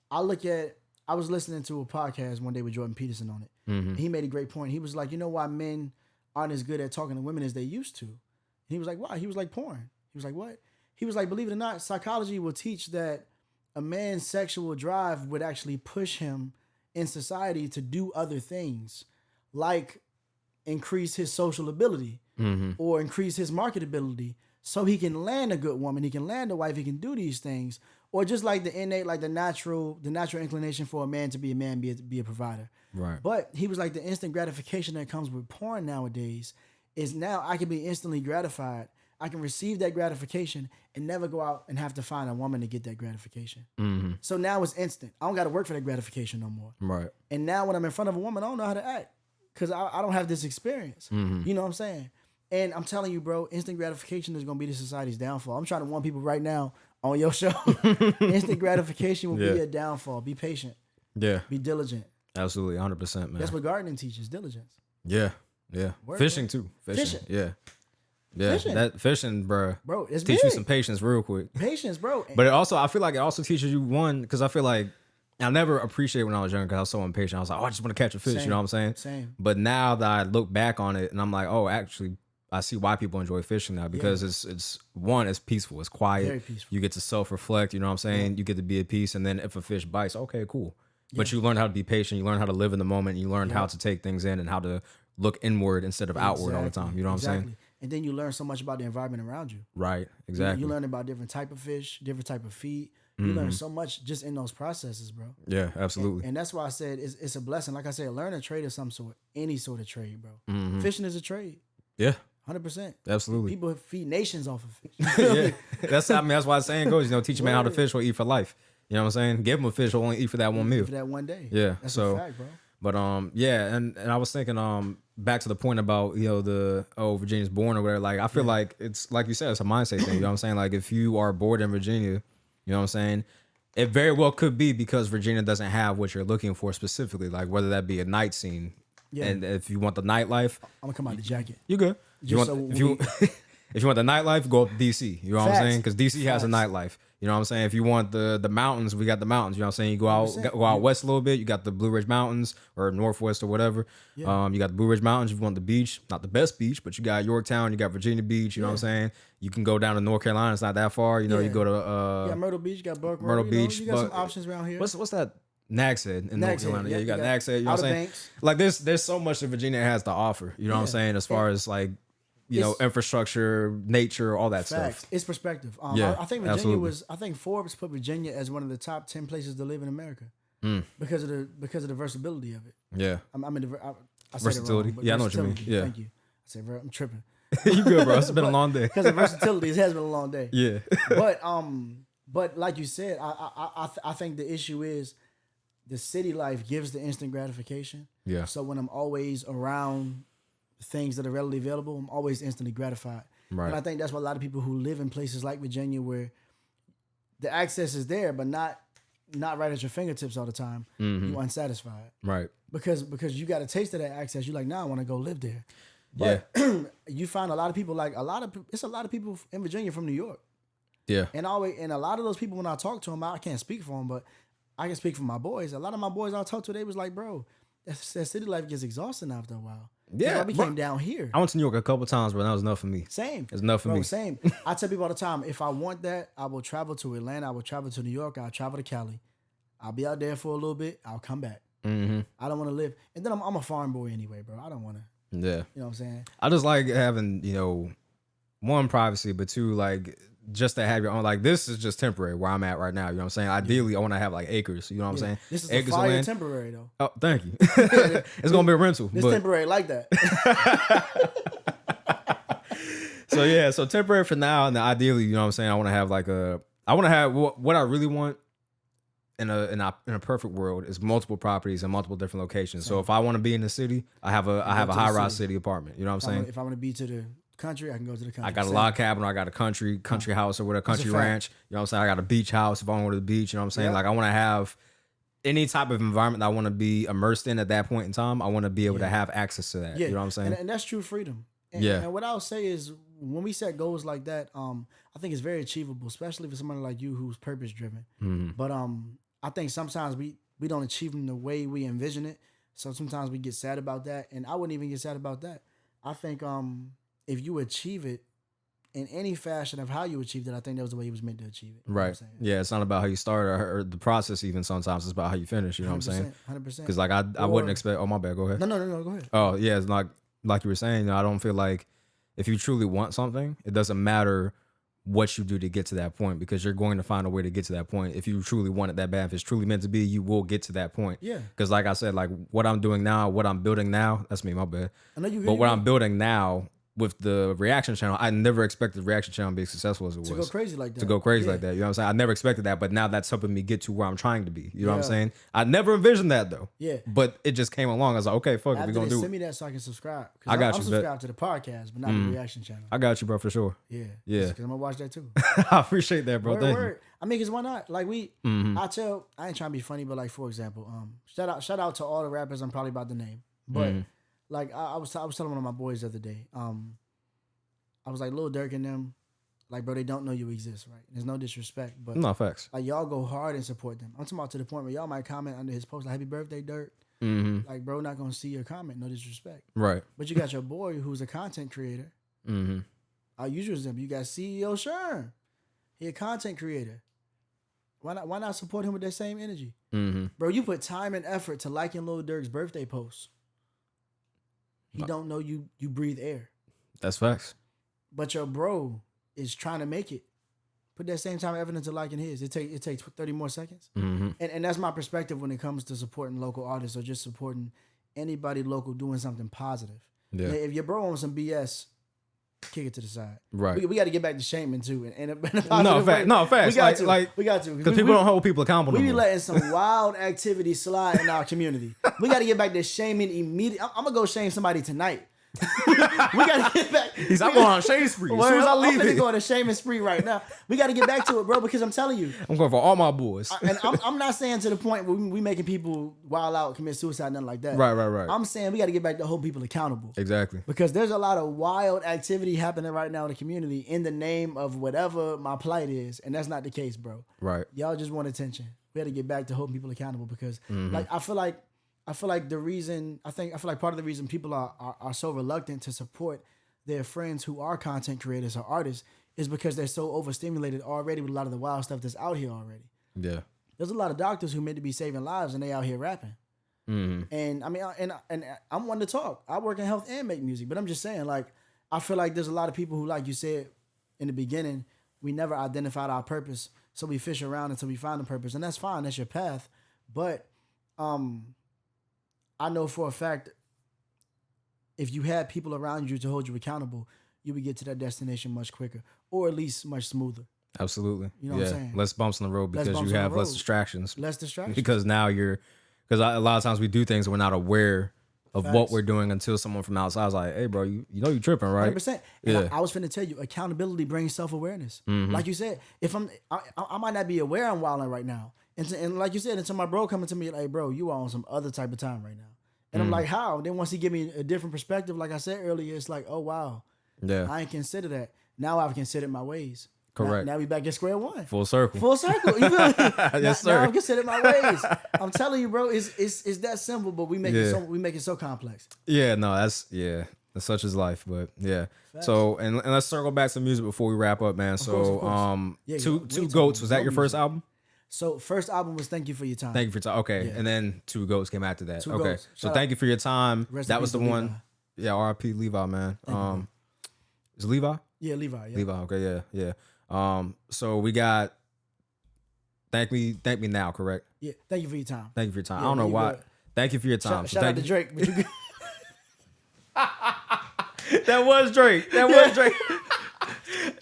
I was listening to a podcast one day with Jordan Peterson on it. Mm-hmm. He made a great point. He was like, you know why men aren't as good at talking to women as they used to? And he was like, why? He was like, porn. He was like, what? He was like, believe it or not, psychology will teach that a man's sexual drive would actually push him in society to do other things, like increase his social ability or increase his marketability so he can land a good woman, he can land a wife, he can do these things. Or just like the innate, like the natural inclination for a man to be a man, be a provider. Right. But he was like the instant gratification that comes with porn nowadays is now I can be instantly gratified. I can receive that gratification and never go out and have to find a woman to get that gratification. Mm-hmm. So now it's instant. I don't got to work for that gratification no more. Right. And now when I'm in front of a woman, I don't know how to act because I don't have this experience. Mm-hmm. You know what I'm saying? And I'm telling you, bro, instant gratification is going to be the society's downfall. I'm trying to warn people right now on your show. Instant gratification will be a downfall. Be patient. Yeah. Be diligent. Absolutely. 100%, man. That's what gardening teaches, diligence. Yeah. Yeah. Word, fishing, bro. too. Fishing. Yeah. Yeah. Fishing. That fishing, bro. Bro, it's teach big. you some patience real quick. Patience, bro. But I feel like it also teaches you one, because I feel like I never appreciated when I was younger because I was so impatient. I was like, I just want to catch a fish. You know what I'm saying? Same. But now that I look back on it and I'm like, oh, actually, I see why people enjoy fishing now because it's peaceful, it's quiet. Very peaceful. You get to self-reflect, you know what I'm saying? Yeah. You get to be at peace, and then if a fish bites, okay, cool. Yeah. But you learn how to be patient, you learn how to live in the moment, you learn how to take things in and how to look inward instead of outward all the time. You know what I'm saying? And then you learn so much about the environment around you. Right, exactly. You learn about different type of fish, different type of feed. You learn so much just in those processes, bro. Yeah, absolutely. And that's why I said it's a blessing. Like I said, learn a trade of some sort, any sort of trade, bro. Mm-hmm. Fishing is a trade. Yeah. 100%. Absolutely. People feed nations off of fish. Yeah. That's why the saying goes, teach a man how to fish or eat for life. You know what I'm saying? Give him a fish, he'll only eat for that one meal. For that one day. Yeah. That's a fact, bro. But yeah, and I was thinking back to the point about, Virginia's born or whatever. Like I feel like it's like you said, it's a mindset thing. You know what I'm saying? Like if you are bored in Virginia, you know what I'm saying? It very well could be because Virginia doesn't have what you're looking for specifically, like whether that be a night scene. Yeah. And if you want the nightlife, I'm gonna come out the jacket. You good. If you want the nightlife, go up to DC. You know what I'm saying? Because DC has a nightlife. You know what I'm saying? If you want the mountains, we got the mountains. You know what I'm saying? You go out west a little bit. You got the Blue Ridge Mountains or Northwest or whatever. Yeah. You got the Blue Ridge Mountains. If you want the beach, not the best beach, but you got Yorktown. You got Virginia Beach. You know what I'm saying? You can go down to North Carolina. It's not that far. You go to Myrtle Beach. You got Myrtle Beach. You got some options around here. What's that? Nags Head in North Carolina. Yeah, you got Nags Head. You know what I'm saying? Banks. Like there's so much that Virginia has to offer. You know what I'm saying? As far as like, infrastructure, nature, all that stuff. It's perspective. Yeah, I think Virginia I think Forbes put Virginia as one of the top 10 places to live in America because of the versatility of it. Yeah. I versatility. Said it wrong, yeah, I know what you mean. Yeah. Thank you. I said I'm tripping. You good, bro? It's been a long day. Because of versatility, it has been a long day. Yeah. But like you said, I think the issue is the city life gives the instant gratification. Yeah. So when I'm always around things that are readily available, I'm always instantly gratified. Right. And I think that's why a lot of people who live in places like Virginia where the access is there, but not right at your fingertips all the time, you're unsatisfied. Right. Because you got a taste of that access. You're like, nah, I want to go live there. But you find a lot of people it's a lot of people in Virginia from New York. Yeah. And a lot of those people, when I talk to them, I can't speak for them, but I can speak for my boys. A lot of my boys I talk to, they was like, bro, that city life gets exhausting after a while. Yeah, we came down here. I went to New York a couple times, but that was enough for me. Same. It's enough for me. Same. I tell people all the time, if I want that, I will travel to Atlanta. I will travel to New York. I'll travel to Cali. I'll be out there for a little bit. I'll come back. Mm-hmm. I don't want to live. And then I'm a farm boy anyway, bro. I don't want to. Yeah. You know what I'm saying? I just like having, one, privacy, but two, like, just to have your own, like, this is just temporary where I'm at right now. You know what I'm saying? Ideally, I want to have like acres. You know what I'm saying? This is acres a fire temporary though. Oh, thank you. It's gonna be a rental. It's temporary like that. So temporary for now, and then ideally, you know what I'm saying? I want to have like I want to have what I really want in a perfect world is multiple properties in multiple different locations. So if I want to be in the city, I have a high rise city apartment. You know what I'm saying? If I want to be to the country, I can go to the country. I got a log cabin, or I got a country house, or whatever, country ranch. You know what I'm saying? I got a beach house if I want to go to the beach. You know what I'm saying? Like I want to have any type of environment that I want to be immersed in at that point in time. I want to be able to have access to that. You know what I'm saying? And that's true freedom. And what I'll say is when we set goals like that, I think it's very achievable, especially for somebody like you who's purpose driven. Mm-hmm. But I think sometimes we don't achieve them the way we envision it. So sometimes we get sad about that. And I wouldn't even get sad about that. I think if you achieve it in any fashion of how you achieved it, I think that was the way he was meant to achieve it. Right. Yeah, it's not about how you start or the process even sometimes. It's about how you finish. You know what I'm saying? 100%. Because like I wouldn't expect... Oh, my bad. Go ahead. No, go ahead. Oh, yeah. It's like you were saying, I don't feel like if you truly want something, it doesn't matter what you do to get to that point because you're going to find a way to get to that point. If you truly want it that bad, if it's truly meant to be, you will get to that point. Yeah. Because like I said, like what I'm doing now, what I'm building now, that's me, my bad. What I'm building now with the reaction channel, I never expected the reaction channel to be as successful as it was. To go crazy like that. Like that. You know what I'm saying? I never expected that, but now that's helping me get to where I'm trying to be. You know what I'm saying? I never envisioned that though. Yeah. But it just came along. I was like, okay, fuck it, we're going to do it. Send me that so I can subscribe. I got I'm you. subscribed to the podcast, but not the reaction channel. I got you, bro, for sure. Yeah. Yeah. Because I'm going to watch that too. I appreciate that, bro. Thank you. I mean, because why not? Like I ain't trying to be funny, but like, for example, shout out to all the rappers I'm probably about to name. But like, I was telling one of my boys the other day, I was like, Lil Durk and them, like, bro, they don't know you exist, right? There's no disrespect, but no facts. Like, y'all go hard and support them. I'm talking about to the point where y'all might comment under his post, like, happy birthday, Durk. Mm-hmm. Like, bro, not gonna see your comment, no disrespect. Right. But you got your boy who's a content creator. Mm-hmm. I'll use them. You got CEO Sherm. He a content creator. Why not support him with that same energy? Mm-hmm. Bro, you put time and effort to liking Lil Durk's birthday post. He don't know you breathe air. That's facts. But your bro is trying to make it. Put that same time and effort into liking his. It takes 30 more seconds. Mm-hmm. And that's my perspective when it comes to supporting local artists or just supporting anybody local doing something positive. Yeah. If your bro on some BS, kick it to the side. Right. We got to get back to shaming too. Facts. We got to. Because people don't hold people accountable. We be letting some wild activity slide in our community. We got to get back to shaming immediately. I'm going to go shame somebody tonight. We gotta get back. I'm going on a shame spree. As soon as I leave I'm going to shame and spree right now. We got to get back to it, bro, because I'm telling you. I'm going for all my boys. And I'm not saying to the point where we making people wild out, commit suicide, nothing like that. Right. I'm saying we got to get back to hold people accountable. Exactly. Because there's a lot of wild activity happening right now in the community in the name of whatever my plight is, and that's not the case, bro. Right. Y'all just want attention. We got to get back to holding people accountable because, like, I feel like part of the reason people are so reluctant to support their friends who are content creators or artists is because they're so overstimulated already with a lot of the wild stuff that's out here already. Yeah. There's a lot of doctors who meant to be saving lives and they out here rapping. Mm-hmm. And I mean, and I'm one to talk. I work in health and make music, but I'm just saying, like, I feel like there's a lot of people who, like you said in the beginning, we never identified our purpose. So we fish around until we find the purpose, and that's fine. That's your path. But, I know for a fact, if you had people around you to hold you accountable, you would get to that destination much quicker, or at least much smoother. Absolutely. You know what I'm saying? Less bumps on the road because you have less distractions. Less distractions. Because now because a lot of times we do things and we're not aware of what we're doing until someone from outside is like, hey, bro, you know you tripping, right? 100%. And I was finna tell you, accountability brings self-awareness. Mm-hmm. Like you said, if I might not be aware I'm wilding right now. And like you said, until my bro coming to me like, bro, you are on some other type of time right now. And I'm like, how? Then once he give me a different perspective, like I said earlier, it's like, oh, wow. Yeah. I ain't consider that. Now I've considered my ways. Correct. Now we back at square one. Full circle. Full circle. You feel me? Yes, sir. Now I'm considering my ways. I'm telling you, bro, it's that simple, but we make it so complex. Yeah, no, that's such is life. But yeah. Facts. So and let's circle back to music before we wrap up, man. Of So course. Two Goats, was that your first album? So first album was Thank You For Your Time. Thank You For Your Time. Okay. And then Two Goats came after that. Okay. Goats. So Thank You For Your Time. That was the one. Levi. Yeah, R.I.P. Levi, man. Is it Levi? Yeah, Levi. Yeah. Levi. Okay, yeah. So we got Thank Me Now, correct? Yeah. Thank You For Your Time. Thank You For Your Time. I don't know why. Thank You For Your Time. Shout out to Drake. That was Drake.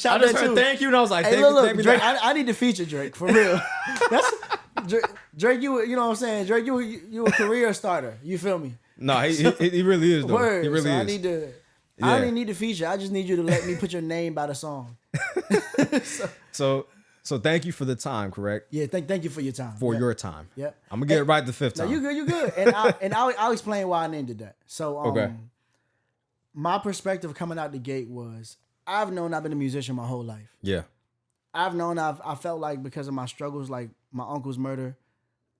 I just heard thank you, and I was like, hey, look, Drake, I need to feature Drake for real. That's Drake. You know what I'm saying? Drake, you a career starter. You feel me? No, he really is though. Word. He really is. I need to. Yeah. I don't even need to feature. I just need you to let me put your name by the song. So thank you for the time, correct? Yeah, thank you for your time. For your time. Yep. I'm gonna get it right the fifth time. No, you good. And I'll explain why I named it that. So okay. My perspective coming out the gate was I've known I've been a musician my whole life. Yeah. I've known I felt like because of my struggles, like my uncle's murder,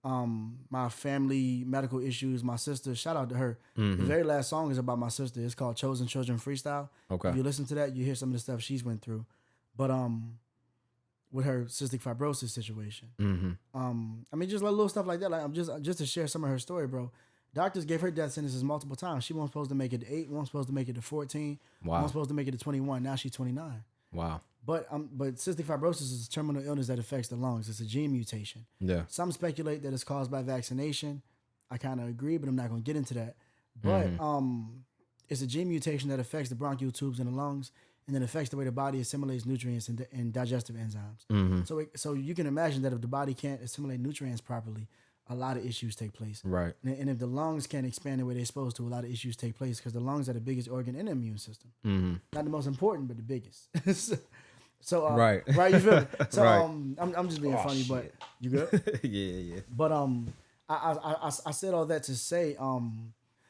my family medical issues, my sister, shout out to her. Mm-hmm. The very last song is about my sister. It's called Chosen Children Freestyle. Okay. If you listen to that, you hear some of the stuff she's went through. But with her cystic fibrosis situation. Mm-hmm. I mean, just little stuff like that. Like I'm just to share some of her story, bro. Doctors gave her death sentences multiple times. She wasn't supposed to make it to 8, wasn't supposed to make it to 14, wasn't supposed to make it to 21. Now she's 29. Wow. But cystic fibrosis is a terminal illness that affects the lungs. It's a gene mutation. Yeah. Some speculate that it's caused by vaccination. I kind of agree, but I'm not going to get into that. But it's a gene mutation that affects the bronchial tubes in the lungs and then affects the way the body assimilates nutrients and digestive enzymes. Mm-hmm. So you can imagine that if the body can't assimilate nutrients properly, a lot of issues take place. Right. And if the lungs can't expand the way they're supposed to, a lot of issues take place because the lungs are the biggest organ in the immune system. Mm-hmm. Not the most important, but the biggest. So right, you feel me? So right. I'm just being funny, shit. But you good? yeah. But I said all that to say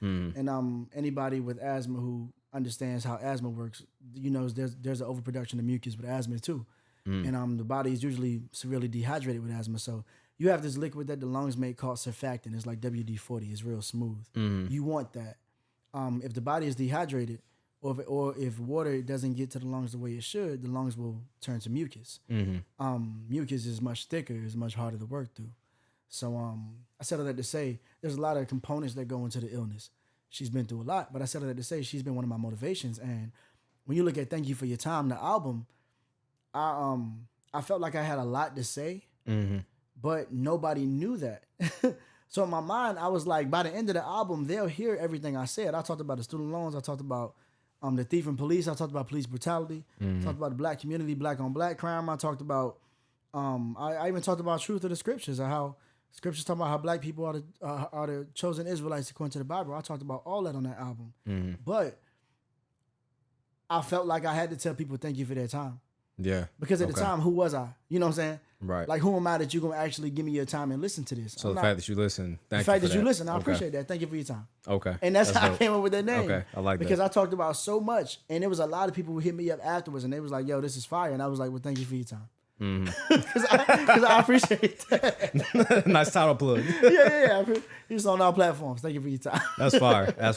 and anybody with asthma who understands how asthma works, you know, there's an overproduction of mucus with asthma too, and the body is usually severely dehydrated with asthma. So you have this liquid that the lungs make called surfactant. It's like WD-40. It's real smooth. Mm-hmm. You want that. If the body is dehydrated, or if water doesn't get to the lungs the way it should, the lungs will turn to mucus. Mm-hmm. Mucus is much thicker. It's much harder to work through. So I said all that to say there's a lot of components that go into the illness. She's been through a lot, but I said all that to say she's been one of my motivations. And when you look at Thank You For Your Time, the album, I felt like I had a lot to say. Mm-hmm. But nobody knew that. So in my mind, I was like, by the end of the album, they'll hear everything I said. I talked about the student loans. I talked about the thief and police. I talked about police brutality. Mm-hmm. I talked about the black community, black on black crime. I talked about, I even talked about truth of the scriptures and how scriptures talk about how black people are the chosen Israelites according to the Bible. I talked about all that on that album. Mm-hmm. But I felt like I had to tell people thank you for their time. Yeah. Because at the time, who was I? You know what I'm saying? Right. Like, who am I that you're going to actually give me your time and listen to this? So the fact that you listen, thank you. The fact that you listen, I appreciate that. Thank you for your time. Okay. And that's how I came up with that name. Okay. I like that. Because I talked about so much, and there was a lot of people who hit me up afterwards, and they was like, yo, this is fire. And I was like, well, thank you for your time. Because I appreciate that. Nice title plug. Yeah. He's on all platforms. Thank you for your time. That's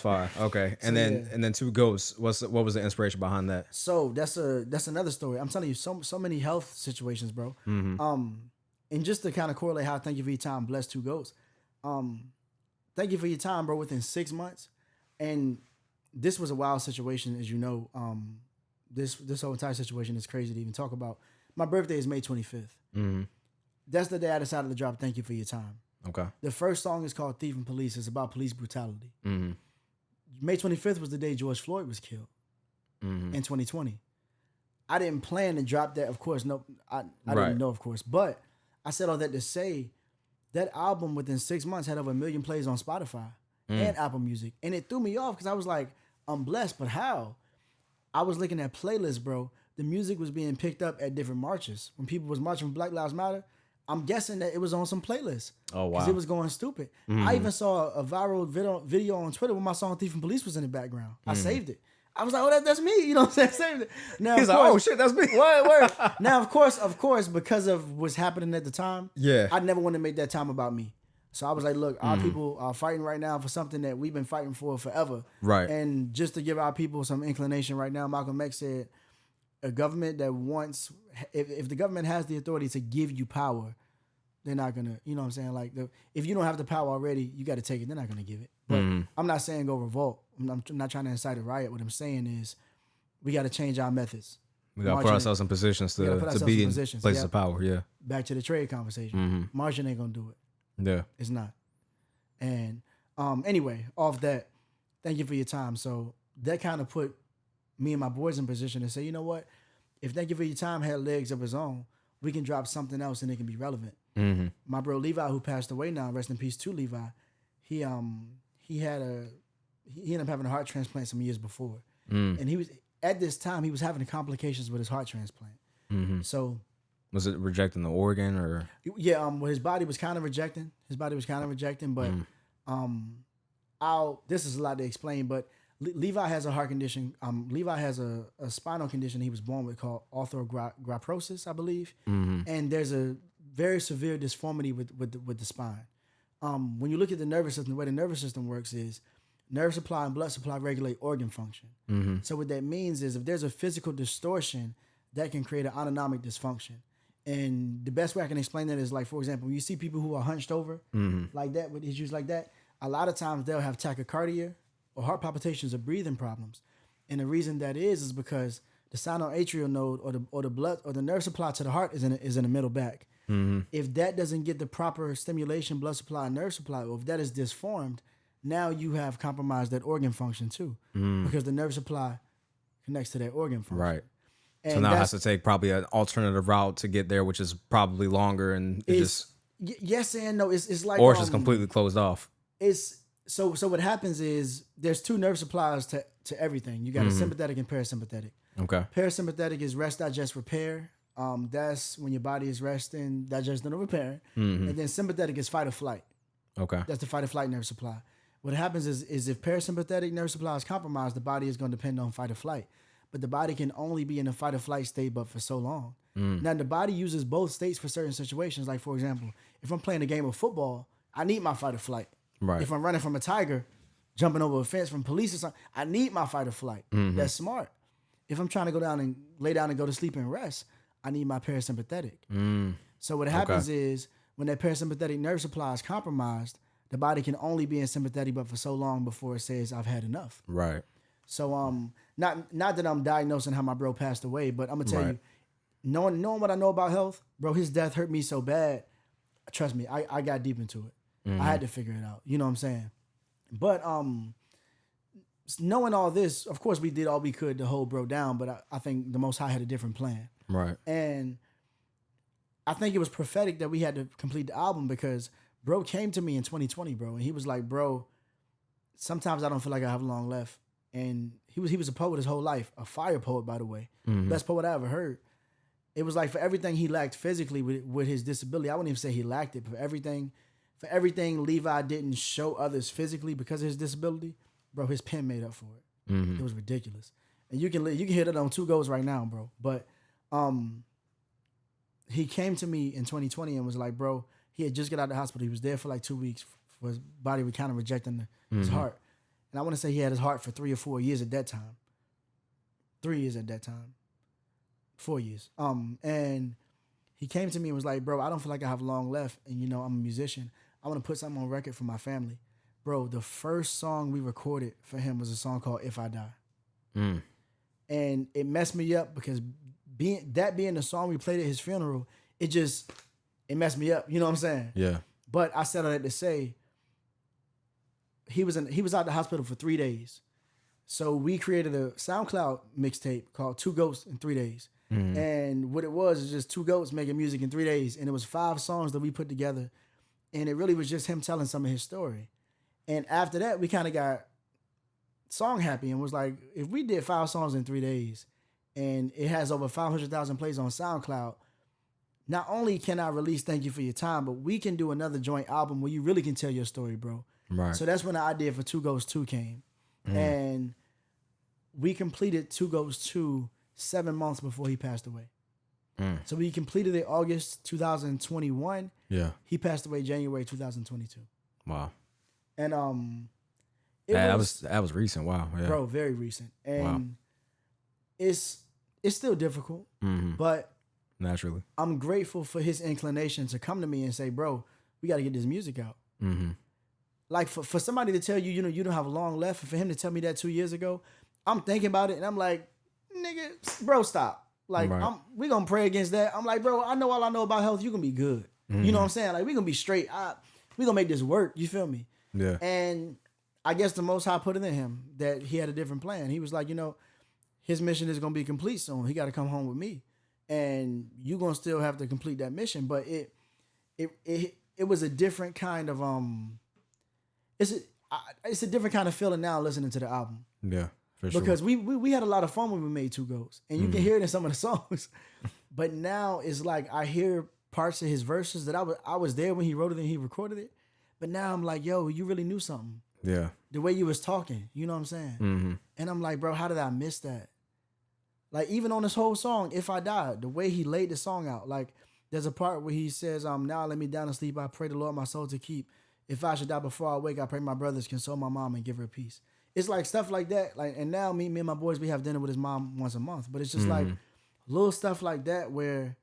fire. Okay. And then Two Ghosts. What was the inspiration behind that? So that's another story. I'm telling you, so many health situations, bro. Mm-hmm. And just to kind of correlate how Thank You For Your Time blessed Two Ghosts. Thank you for your time, bro. Within 6 months, and this was a wild situation, as you know. This whole entire situation is crazy to even talk about. My birthday is May 25th. Mm-hmm. That's the day I decided to drop Thank You For Your Time. Okay. The first song is called Thief and Police. It's about police brutality. Mm-hmm. May 25th was the day George Floyd was killed in 2020. I didn't plan to drop that, of course. No, I didn't know, of course. But I said all that to say that album within 6 months had over 1 million plays on Spotify and Apple Music. And it threw me off because I was like, I'm blessed, but how? I was looking at playlists, bro. The music was being picked up at different marches. When people was marching for Black Lives Matter, I'm guessing that it was on some playlist. Oh, wow. Because it was going stupid. Mm-hmm. I even saw a viral video on Twitter where my song Thief and Police was in the background. I saved it. I was like, oh, that's me. You know what I'm saying? Now, he's like, oh shit, that's me. Word. Now, of course, because of what's happening at the time, yeah, I never want to make that time about me. So I was like, look, our people are fighting right now for something that we've been fighting for forever. Right. And just to give our people some inclination right now, Malcolm X said, a government that wants, if the government has the authority to give you power, they're not going to, you know what I'm saying? Like, if you don't have the power already, you got to take it. They're not going to give it. But I'm not saying go revolt. I'm not trying to incite a riot. What I'm saying is we got to change our methods. We got to put ourselves in positions to be in places of power. Yeah. Back to the trade conversation. Marching ain't going to do it. Yeah. It's not. And anyway, off that, thank you for your time. So that kind of put me and my boys in position to say, you know what? If Thank You For Your Time had legs of his own, we can drop something else and it can be relevant. My bro Levi, who passed away now, rest in peace to Levi, he ended up having a heart transplant some years before. And he was, at this time, he was having complications with his heart transplant. So was it rejecting the organ or? Yeah, well, his body was kind of rejecting. But this is a lot to explain, but Levi has a heart condition. Levi has a spinal condition he was born with called arthrogryposis, I believe. And there's a very severe deformity with the spine. When you look at the nervous system, the way the nervous system works is nerve supply and blood supply regulate organ function. So what that means is if there's a physical distortion, that can create an autonomic dysfunction. And the best way I can explain that is, like, for example, when you see people who are hunched over like that, with issues like that, a lot of times they'll have tachycardia or heart palpitations or breathing problems. And the reason that is because the sinoatrial node or the blood or the nerve supply to the heart is in the middle back. If that doesn't get the proper stimulation, blood supply, and nerve supply, or if that is disformed, now you have compromised that organ function too, because the nerve supply connects to that organ function. Right. And so now it has to take probably an alternative route to get there, which is probably longer, and yes and no. It's like, or it's just completely closed off. It's so what happens is there's two nerve supplies to everything. You got a sympathetic and parasympathetic. Okay. Parasympathetic is rest, digest, repair. That's when your body is resting, digesting, or repairing. And then sympathetic is fight or flight. Okay. That's the fight or flight nerve supply. What happens is if parasympathetic nerve supply is compromised, the body is going to depend on fight or flight. But the body can only be in a fight or flight state, but for so long. Now, the body uses both states for certain situations. Like, for example, if I'm playing a game of football, I need my fight or flight. Right. If I'm running from a tiger, jumping over a fence from police or something, I need my fight or flight. That's smart. If I'm trying to go down and lay down and go to sleep and rest, I need my parasympathetic. So what happens is when that parasympathetic nerve supply is compromised, the body can only be in sympathetic, but for so long before it says, I've had enough. Right. So not that I'm diagnosing how my bro passed away, but I'm gonna tell you, knowing what I know about health, bro, his death hurt me so bad. Trust me, I got deep into it. I had to figure it out. You know what I'm saying? But knowing all this, of course, we did all we could to hold bro down, but I think the Most High had a different plan. Right. And I think it was prophetic that we had to complete the album because bro came to me in 2020, bro, and he was like, bro, sometimes I don't feel like I have long left. And he was a poet his whole life, a fire poet, by the way. Best poet I ever heard. It was like for everything he lacked physically with his disability, I wouldn't even say he lacked it, but for everything Levi didn't show others physically because of his disability, bro, his pen made up for it. It was ridiculous. And you can hear that on 2 Goes right now, bro. But he came to me in 2020 and was like, bro, he had just got out of the hospital. He was there for like 2 weeks. For his body was kind of rejecting his heart. And I want to say he had his heart for 3 or 4 years at that time. 3 years at that time. 4 years. And he came to me and was like, bro, I don't feel like I have long left. And, you know, I'm a musician. I want to put something on record for my family. Bro, the first song we recorded for him was a song called If I Die. And it messed me up because being the song we played at his funeral, it messed me up. You know what I'm saying? Yeah. But I said all that to say, he was out the hospital for 3 days. So we created a SoundCloud mixtape called 2 Goats in 3 days. And what it was is just 2 goats making music in 3 days. And it was 5 songs that we put together. And it really was just him telling some of his story. And after that, we kind of got song happy and was like, if we did 5 songs in 3 days and it has over 500,000 plays on SoundCloud, not only can I release Thank You For Your Time, but we can do another joint album where you really can tell your story, bro. Right. So that's when the idea for 2 Goats 2 came. And we completed Two Goats 2 7 months before he passed away. So we completed it August 2021. Yeah. He passed away January 2022. Wow. And that was recent. Wow. Yeah. Bro, very recent. And it's still difficult, but naturally, I'm grateful for his inclination to come to me and say, bro, we got to get this music out. Like for somebody to tell you, you don't have long left, and for him to tell me that 2 years ago, I'm thinking about it and I'm like, nigga, bro, stop. Like, we gonna pray against that. I'm like, bro, I know all I know about health. You gonna be good. You know what I'm saying? Like, we gonna be straight. We gonna make this work. You feel me? Yeah. And I guess the Most High put it in him that he had a different plan. He was like, his mission is gonna be complete soon. He got to come home with me, and you gonna still have to complete that mission. But it was a different kind of it's a different kind of feeling now listening to the album. Yeah. For sure. Because we had a lot of fun when we made Two Goats, and you can hear it in some of the songs. But now it's like I hear parts of his verses that I was there when he wrote it and he recorded it. But now I'm like, yo, you really knew something. Yeah. The way you was talking, you know what I'm saying? And I'm like, bro, how did I miss that? Like, even on this whole song, If I Died, the way he laid the song out, like, there's a part where he says, now let me down and sleep. I pray the Lord my soul to keep. If I should die before I wake, I pray my brothers console my mom and give her peace. It's like stuff like that. Like, and now me and my boys, we have dinner with his mom once a month. But it's just like little stuff like that where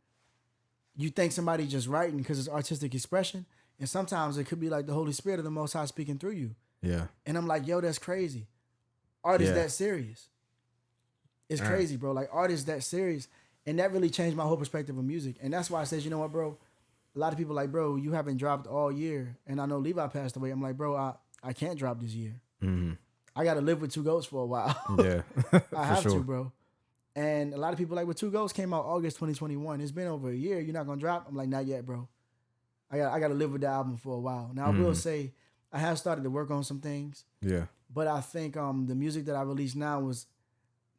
you think somebody just writing because it's artistic expression. And sometimes it could be like the Holy Spirit of the Most High speaking through you. Yeah. And I'm like, yo, that's crazy. Art is that serious. It's crazy, bro. Like, art is that serious. And that really changed my whole perspective of music. And that's why I says, you know what, bro? A lot of people like, bro, you haven't dropped all year. And I know Levi passed away. I'm like, bro, I can't drop this year. I got to live with Two Goats for a while. Yeah. I have to, bro. And a lot of people like, with Two Goats came out August 2021. It's been over a year. You're not going to drop? I'm like, not yet, bro. I got to live with the album for a while. Now, I will say, I have started to work on some things. Yeah. But I think the music that I released now was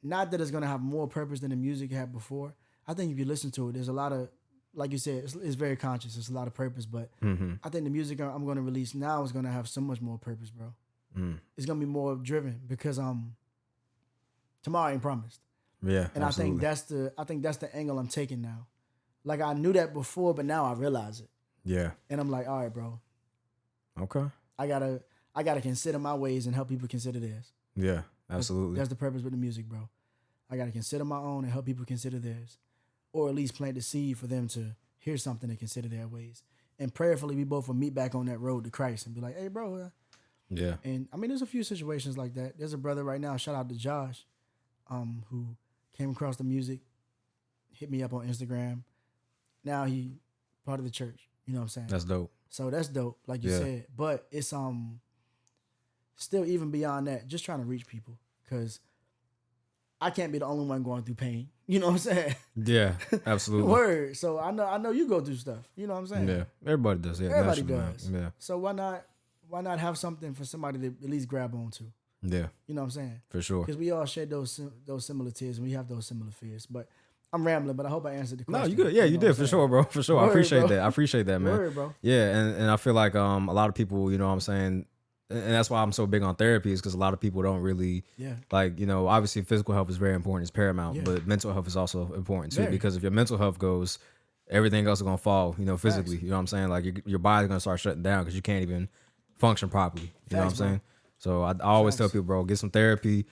not that it's going to have more purpose than the music it had before. I think if you listen to it, there's a lot of, like you said, it's very conscious. It's a lot of purpose. But I think the music I'm going to release now is going to have so much more purpose, bro. It's going to be more driven because tomorrow ain't promised. Yeah, and absolutely. I think that's the angle I'm taking now. Like, I knew that before, but now I realize it. Yeah. And I'm like, all right, bro. Okay. I gotta consider my ways and help people consider theirs. Yeah, absolutely. That's the purpose with the music, bro. I gotta consider my own and help people consider theirs, or at least plant the seed for them to hear something and consider their ways. And prayerfully, we both will meet back on that road to Christ and be like, hey, bro. Yeah. And I mean, there's a few situations like that. There's a brother right now. Shout out to Josh, who came across the music, hit me up on Instagram. Now he part of the church. You know what I'm saying? That's dope. So that's dope, like you said. But it's still even beyond that, just trying to reach people, because I can't be the only one going through pain. You know what I'm saying? Yeah, absolutely. Word. So I know you go through stuff. You know what I'm saying? Yeah, everybody does. Yeah, everybody does. Yeah. So why not have something for somebody to at least grab onto? Yeah. You know what I'm saying? For sure. Because we all share those similar tears and we have those similar fears. But I'm rambling, but I hope I answered the question. No, you good. Yeah, you did for sure, bro. For sure. Word, I appreciate that. I appreciate that, man. Word, bro. Yeah, and I feel like a lot of people, you know what I'm saying, and that's why I'm so big on therapy, is because a lot of people don't really, like, you know, obviously physical health is very important, it's paramount, but mental health is also important too, because if your mental health goes, everything else is going to fall, you know, physically. You know what I'm saying? Like, your body's going to start shutting down because you can't even function properly. You know what I'm saying? So I always tell people, bro, get some therapy.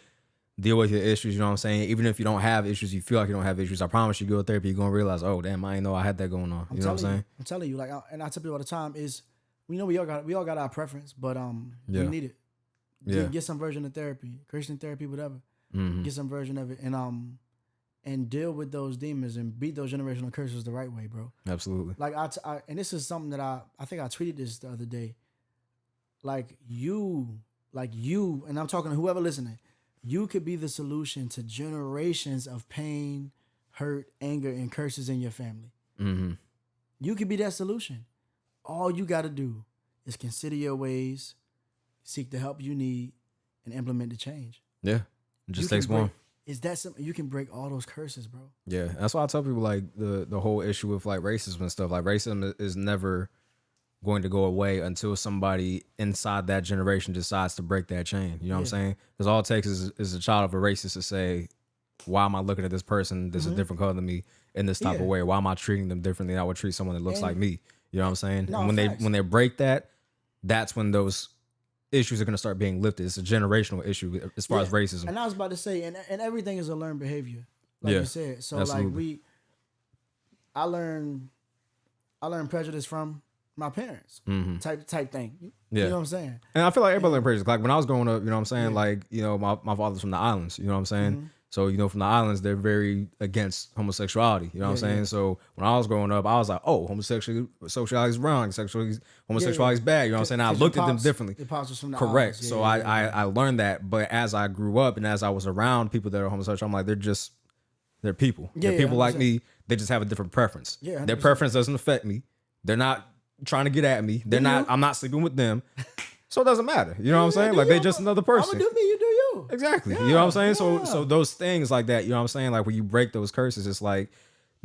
Deal with your issues, you know what I'm saying? Even if you don't have issues, you feel like you don't have issues, I promise you, go to therapy, you're going to realize, oh, damn, I didn't know I had that going on. You know what I'm saying? I'm telling you, like, and I tell people all the time, is, we know we all got our preference, but we need it. Get some version of therapy, Christian therapy, whatever. Get some version of it, and deal with those demons and beat those generational curses the right way, bro. Absolutely. Like, and this is something that I think I tweeted this the other day. Like you, and I'm talking to whoever listening, you could be the solution to generations of pain, hurt, anger, and curses in your family. You could be that solution. All you got to do is consider your ways, seek the help you need, and implement the change. Yeah, it just takes one. Is that something you can break all those curses, bro? Yeah, that's why I tell people, like, the whole issue with, like, racism and stuff. Like, racism is never going to go away until somebody inside that generation decides to break that chain. You know what I'm saying? Because all it takes is a child of a racist to say, why am I looking at this person that's a different color than me in this type of way? Why am I treating them differently than I would treat someone that looks like me? You know what I'm saying? No, and when they break that, that's when those issues are going to start being lifted. It's a generational issue as far as racism. And I was about to say, and everything is a learned behavior, like you said. So absolutely. I learned prejudice from my parents, type thing. You know what I'm saying? And I feel like everybody learned prejudice. Like when I was growing up, you know what I'm saying? Like, you know, my father's from the islands, you know what I'm saying? So, you know, from the islands, they're very against homosexuality. You know what I'm saying? So when I was growing up, I was like, oh, homosexuality is wrong. Homosexuality is bad. You know what I'm saying? I looked at them differently. The pops was from the Correct. islands. So I learned that. But as I grew up and as I was around people that are homosexual, I'm like, they're people. They're people like me. They just have a different preference. Yeah, their preference doesn't affect me. They're not trying to get at me. I'm not sleeping with them. So it doesn't matter. You know what I'm saying? Like, they're just another person. I'm gonna do me, you do you. Exactly. You know what I'm saying? So those things like that, you know what I'm saying? Like when you break those curses, it's like,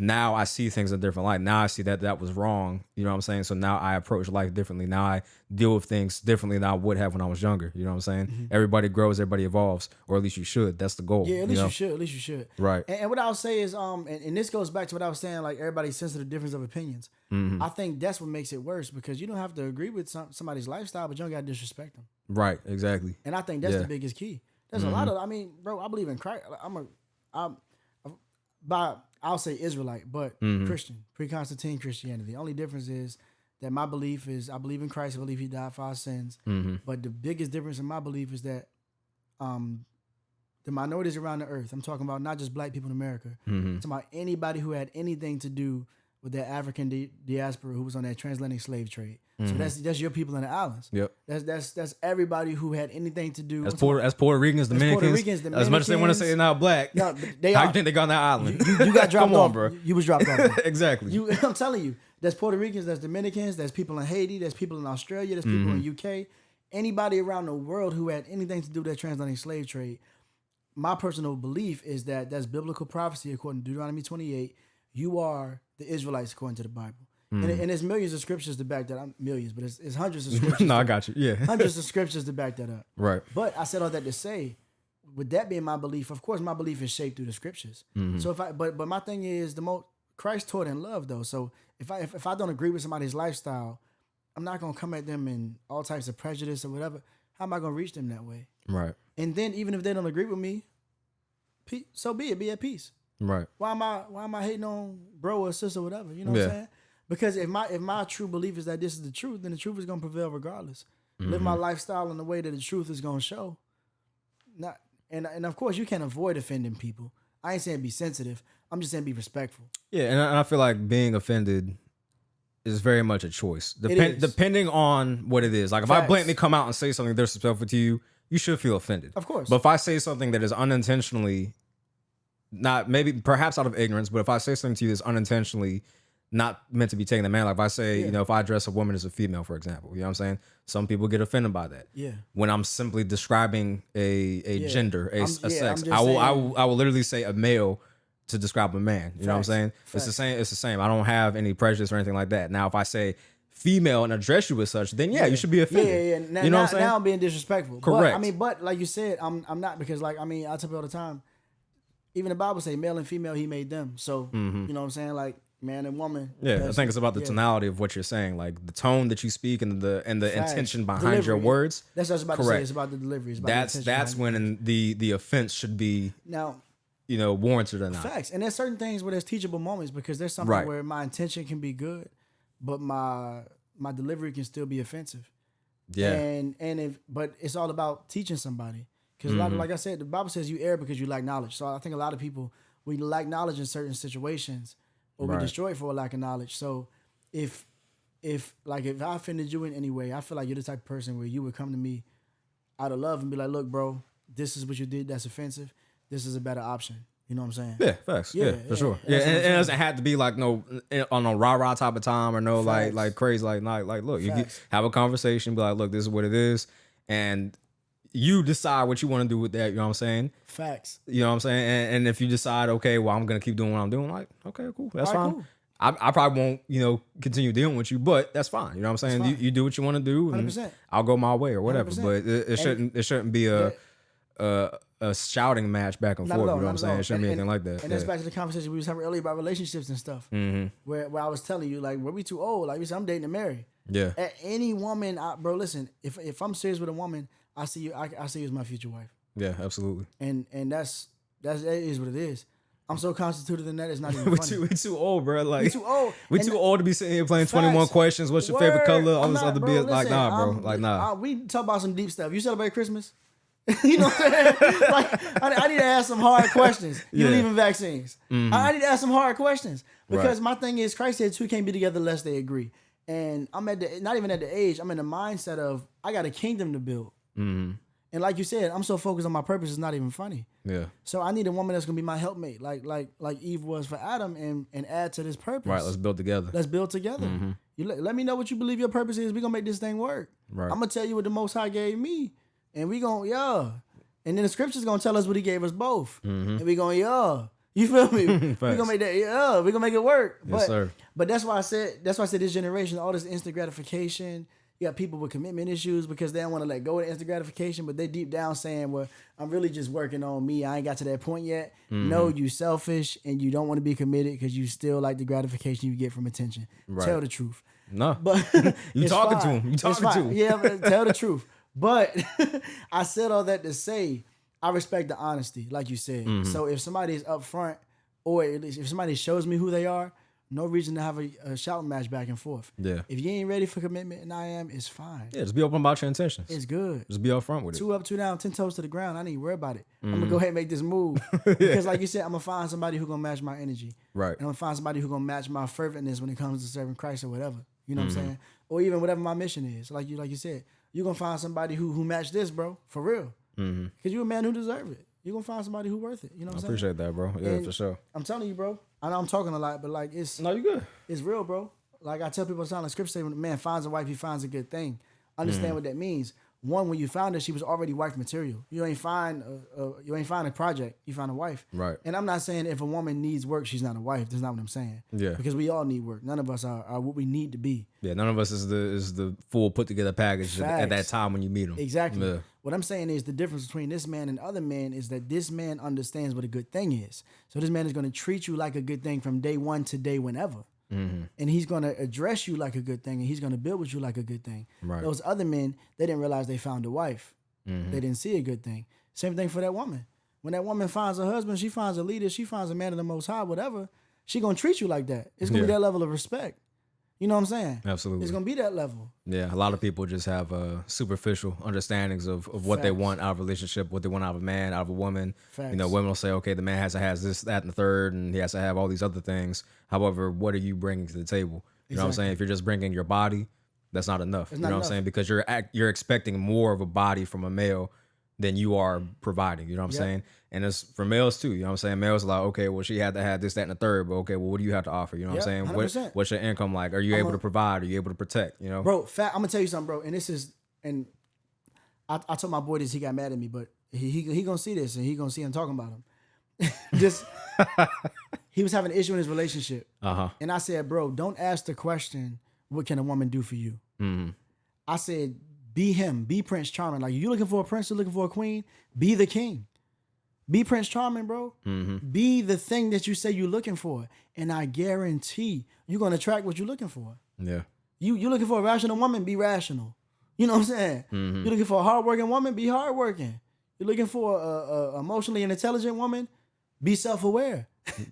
now I see things in a different light. Now I see that was wrong. You know what I'm saying? So now I approach life differently. Now I deal with things differently than I would have when I was younger. You know what I'm saying? Everybody grows, everybody evolves, or at least you should. That's the goal. Yeah, at least you should. At least you should. Right. And what I'll say is, and this goes back to what I was saying, like everybody's sensitive difference of opinions. I think that's what makes it worse, because you don't have to agree with somebody's lifestyle, but you don't got to disrespect them. Right. Exactly. And I think that's the biggest key. There's a lot of, bro, I believe in Christ. I'll say Israelite, but Christian, pre-Constantine Christianity. The only difference is that my belief is I believe in Christ. I believe he died for our sins. But the biggest difference in my belief is that the minorities around the earth, I'm talking about not just black people in America, I'm talking about anybody who had anything to do with that African diaspora who was on that transatlantic slave trade. So that's your people in the islands. Yep. That's everybody who had anything to do. As Puerto Ricans, Dominicans, as much as they want to say they're not black. No, how you think they got on that island? You got dropped off, bro. You was dropped off. Exactly. I'm telling you, there's Puerto Ricans, there's Dominicans, there's people in Haiti, there's people in Australia, there's people in UK. Anybody around the world who had anything to do with that transatlantic slave trade. My personal belief is that that's biblical prophecy according to Deuteronomy 28. You are the Israelites according to the Bible. And there's millions of scriptures to back that up. Millions, but it's hundreds of scriptures. No, I got you. Yeah. Hundreds of scriptures to back that up. Right. But I said all that to say, with that being my belief, of course my belief is shaped through the scriptures. So but my thing is Christ taught in love though. So if I don't agree with somebody's lifestyle, I'm not gonna come at them in all types of prejudice or whatever. How am I gonna reach them that way? Right. And then even if they don't agree with me, so be it. Be at peace. Right. Why am I hating on bro or sister or whatever? You know what I'm saying? Because if my true belief is that this is the truth, then the truth is gonna prevail regardless. Live my lifestyle in the way that the truth is gonna show. And of course you can't avoid offending people. I ain't saying be sensitive. I'm just saying be respectful. Yeah, and I feel like being offended is very much a choice. Depending on what it is. Like if I blatantly come out and say something disrespectful to you, you should feel offended. Of course. But if I say something that is unintentionally, perhaps out of ignorance, but if I say something to you that's unintentionally not meant to be taken to man, like if I say, if I address a woman as a female, for example, you know what I'm saying? Some people get offended by that. Yeah. When I'm simply describing a gender, a sex, I will literally say a male to describe a man. You know what I'm saying? It's the same. It's the same. I don't have any prejudice or anything like that. Now, if I say female and address you as such, then you should be offended. Now, you know what I'm saying? Now I'm being disrespectful. Correct. But like you said, I'm not, because I tell people all the time, even the Bible say male and female he made them. So you know what I'm saying? Like man and woman. Yeah, I think it's about the tonality of what you're saying, like the tone that you speak and the intention behind your words. That's what I was about to say. It's about the delivery. It's about that's when the offense should be warranted or not. Facts. And there's certain things where there's teachable moments, because there's something where my intention can be good, but my delivery can still be offensive. Yeah. But it's all about teaching somebody. Because a lot of, like I said, the Bible says you err because you lack knowledge. So I think a lot of people, we lack knowledge in certain situations, or we destroy it for a lack of knowledge. So if I offended you in any way, I feel like you're the type of person where you would come to me out of love and be like, look, bro, this is what you did that's offensive. This is a better option. You know what I'm saying? Yeah, facts. Yeah, for sure. Yeah, and it doesn't have to be like on a rah-rah type of time, or no like crazy like look, you can have a conversation, be like, look, this is what it is, and you decide what you want to do with that. You know what I'm saying? Facts. You know what I'm saying? And if you decide, okay, well, I'm gonna keep doing what I'm doing, like, okay, cool, that's fine. Cool. I probably won't, continue dealing with you, but that's fine. You know what I'm saying? You do what you want to do, and 100%. I'll go my way or whatever. 100%. But it shouldn't be a shouting match back and forth. You know what I'm saying? It shouldn't be anything like that. And that's back to the conversation we was having earlier about relationships and stuff. Where I was telling you, like, were we too old? Like, we said, I'm dating to marry. Yeah. At any woman, bro, listen, if I'm serious with a woman, I see you as my future wife. Yeah, absolutely. And that is what it is. I'm so constituted in that it's not even funny. We too old, bro. Like, we too old. We too old to be sitting here playing 21 questions. What's your favorite color? All this other bit. Like, nah, bro. Like, nah. We talk about some deep stuff. You celebrate Christmas? You know what I'm saying? Like, I need to ask some hard questions. You believe in vaccines? I need to ask some hard questions. Because my thing is, Christ said two can't be together unless they agree. And I'm not even at the age, I'm in the mindset of, I got a kingdom to build. And like you said, I'm so focused on my purpose, it's not even funny. Yeah. So I need a woman that's gonna be my helpmate, like Eve was for Adam, and add to this purpose. Right. Let's build together. You let me know what you believe your purpose is. We gonna make this thing work. Right. I'm gonna tell you what the Most High gave me, and we gonna and then the scripture's gonna tell us what He gave us both, and we gonna You feel me? We gonna make that. We gonna make it work. Yes, sir. But that's why I said this generation, all this instant gratification. You got people with commitment issues because they don't want to let go of the instant gratification, but they deep down saying, well, I'm really just working on me. I ain't got to that point yet. No, you selfish and you don't want to be committed because you still like the gratification you get from attention. Right. Tell the truth. No. But you talking to him. You talking to him. Yeah, but tell the truth. But I said all that to say I respect the honesty, like you said. So if somebody is upfront, or at least if somebody shows me who they are, no reason to have a shouting match back and forth. Yeah. If you ain't ready for commitment and I am, it's fine. Yeah, just be open about your intentions. It's good. Just be upfront with it. 2 up, 2 down, 10 toes to the ground. I need to worry about it. I'm going to go ahead and make this move. Because like you said, I'm going to find somebody who's going to match my energy. Right. And I'm going to find somebody who's going to match my ferventness when it comes to serving Christ or whatever. You know what I'm saying? Or even whatever my mission is. Like you said, you're going to find somebody who match this, bro. For real. Because you're a man who deserves it. You're going to find somebody who worth it. You know what I'm saying? I appreciate that, bro. Yeah, and for sure. I'm telling you, bro. I know I'm talking a lot, but like it's... No, you good. It's real, bro. Like I tell people all the time, the scripture say when a man finds a wife, he finds a good thing. Understand what that means. One, when you found her, she was already wife material. You ain't find a project. You find a wife. Right. And I'm not saying if a woman needs work, she's not a wife. That's not what I'm saying. Yeah. Because we all need work. None of us are what we need to be. Yeah. None of us is the full put together package at that time when you meet them. Exactly. Yeah. What I'm saying is the difference between this man and other men is that this man understands what a good thing is. So this man is going to treat you like a good thing from day one to day whenever. And he's going to address you like a good thing, and he's going to build with you like a good thing. Right. Those other men, they didn't realize they found a wife. They didn't see a good thing. Same thing for that woman. When that woman finds a husband, she finds a leader, she finds a man of the Most High, whatever, she going to treat you like that. It's going to be that level of respect. You know what I'm saying? Absolutely. It's going to be that level. Yeah, a lot of people just have superficial understandings of what they want out of a relationship, what they want out of a man, out of a woman. Facts. Women will say, okay, the man has to have this, that, and the third, and he has to have all these other things. However, what are you bringing to the table? You know what I'm saying? If you're just bringing your body, that's not enough. You know what I'm saying? Because you're expecting more of a body from a male than you are providing. You know what I'm saying? And it's for males too. You know what I'm saying? Males are like, okay, well, she had to have this, that, and the third. But okay, well, what do you have to offer? You know what I'm saying? What's your income like? Are you able to provide? Are you able to protect? You know? Bro, I'm going to tell you something, bro. And this is, and I told my boy this, he got mad at me, but he going to see this and he going to see him talking about him. Just, he was having an issue in his relationship. And I said, bro, don't ask the question, what can a woman do for you? I said, be him, be Prince Charming. Like, you looking for a prince, you're looking for a queen, be the king. Be Prince Charming, bro. Be the thing that you say you're looking for. And I guarantee you're going to attract what you're looking for. Yeah. You're looking for a rational woman, be rational. You know what I'm saying? You're looking for a hardworking woman, be hardworking. You're looking for a emotionally intelligent woman, be self-aware.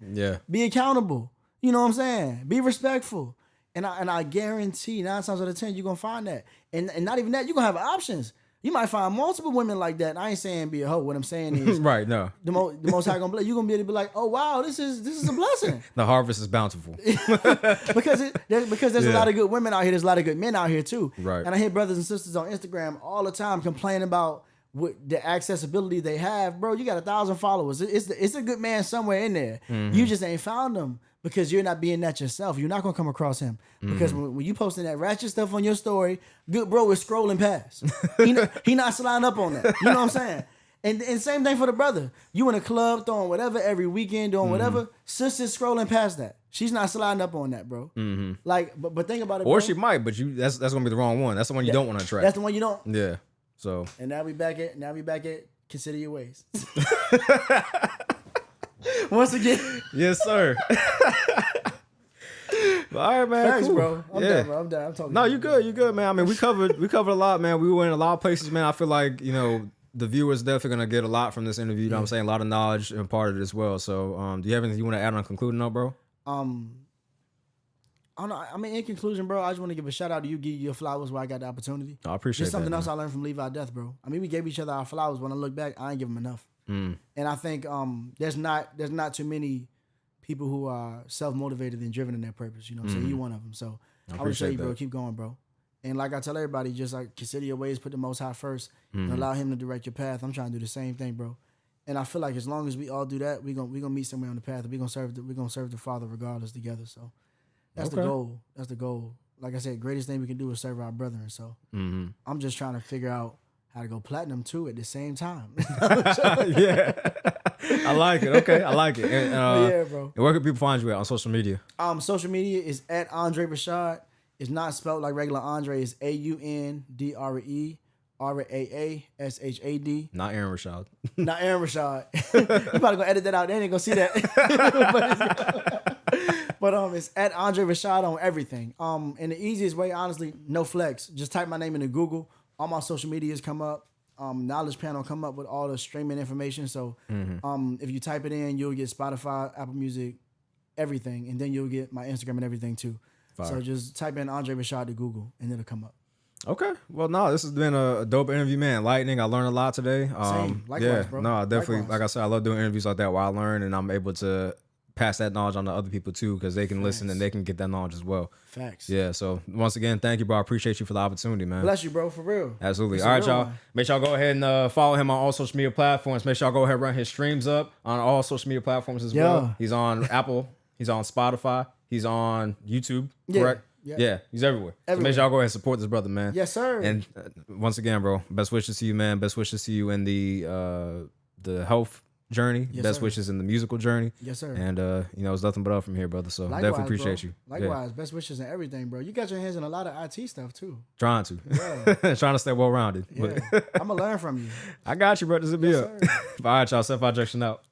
Yeah. Be accountable. You know what I'm saying? Be respectful. And I guarantee 9 times out of 10, you're going to find that. And not even that, you're going to have options. You might find multiple women like that. And I ain't saying be a hoe. What I'm saying is, right? No, the most high gonna bless. You're gonna be able to be like, oh wow, this is a blessing. The harvest is bountiful because there's a lot of good women out here. There's a lot of good men out here too. Right. And I hear brothers and sisters on Instagram all the time complaining about what the accessibility they have. Bro, you got 1,000 followers. It's a good man somewhere in there. You just ain't found them. Because you're not being that yourself. You're not going to come across him. Because when you posting that ratchet stuff on your story, good bro is scrolling past. He not sliding up on that. You know what I'm saying? And same thing for the brother. You in a club throwing whatever every weekend, doing whatever. Sister's scrolling past that. She's not sliding up on that, bro. Like, but think about it, or bro. she might, but that's gonna be the wrong one. That's the one you don't want to attract. That's the one you don't. Yeah. So. And now we back at consider your ways. Once again. Yes, sir. All right, man. Thanks, cool. bro. I'm done, bro. I'm done. I'm talking. No, you good, man. I mean, we covered a lot, man. We went in a lot of places, man. I feel like, the viewers definitely gonna get a lot from this interview. You know what I'm saying? A lot of knowledge imparted as well. So, do you have anything you want to add on concluding up, bro? I don't know. I mean, in conclusion, bro, I just want to give a shout out to you, give you your flowers where I got the opportunity. I appreciate There's something that, else I learned from Levi Death, bro. I mean, we gave each other our flowers. When I look back, I ain't give them enough. And I think there's not too many people who are self-motivated and driven in their purpose. You know what I'm saying? You one of them. So I want to say, bro, keep going, bro. And like I tell everybody, just like consider your ways, put the Most High first, and allow Him to direct your path. I'm trying to do the same thing, bro. And I feel like as long as we all do that, we gonna meet somewhere on the path. We're gonna serve the Father regardless together. So that's the goal. That's the goal. Like I said, greatest thing we can do is serve our brethren. So I'm just trying to figure out how to go platinum too at the same time. Yeah. I like it. Okay, I like it. And, yeah, bro. And where can people find you at on social media? Social media is at Aundre Raashad. It's not spelled like regular Andre. It's AUNDRE RAASHAD. Not Aaron Raashad. Not Aaron Raashad. You probably gonna edit that out. They ain't gonna see that. But it's at Aundre Raashad on everything. And the easiest way, honestly, no flex. Just type my name into Google. All my social medias come up. Knowledge Panel come up with all the streaming information. So if you type it in, you'll get Spotify, Apple Music, everything, and then you'll get my Instagram and everything too. Fire. So just type in Aundre Raashad to Google, and it'll come up. Okay. Well, no, this has been a dope interview, man. Lightning. I learned a lot today. Same. Likewise, bro. No, definitely. Likewise. Like I said, I love doing interviews like that where I learn and I'm able to pass that knowledge on to other people too, because they can listen and they can get that knowledge as well. Facts. Yeah. So once again, thank you, bro. I appreciate you for the opportunity, man. Bless you, bro. For real. Absolutely. All right, y'all. One. Make sure y'all go ahead and follow him on all social media platforms. Make sure y'all go ahead and run his streams up on all social media platforms as well. He's on Apple. He's on Spotify. He's on YouTube. Correct? Yeah, he's everywhere. So make sure y'all go ahead and support this brother, man. Yes, sir. And once again, bro, best wishes to you, man. Best wishes to you in the health journey. Yes, best sir. wishes in the musical journey. Yes, sir. And it's nothing but up from here, brother. So Likewise, definitely appreciate bro. you. Likewise, best wishes and everything, bro. You got your hands in a lot of IT stuff too. Trying to. Yeah. Trying to stay well rounded. Yeah. I'm gonna learn from you. I got you, bro. This will be Yes, up. All right, y'all. Self-Injection out.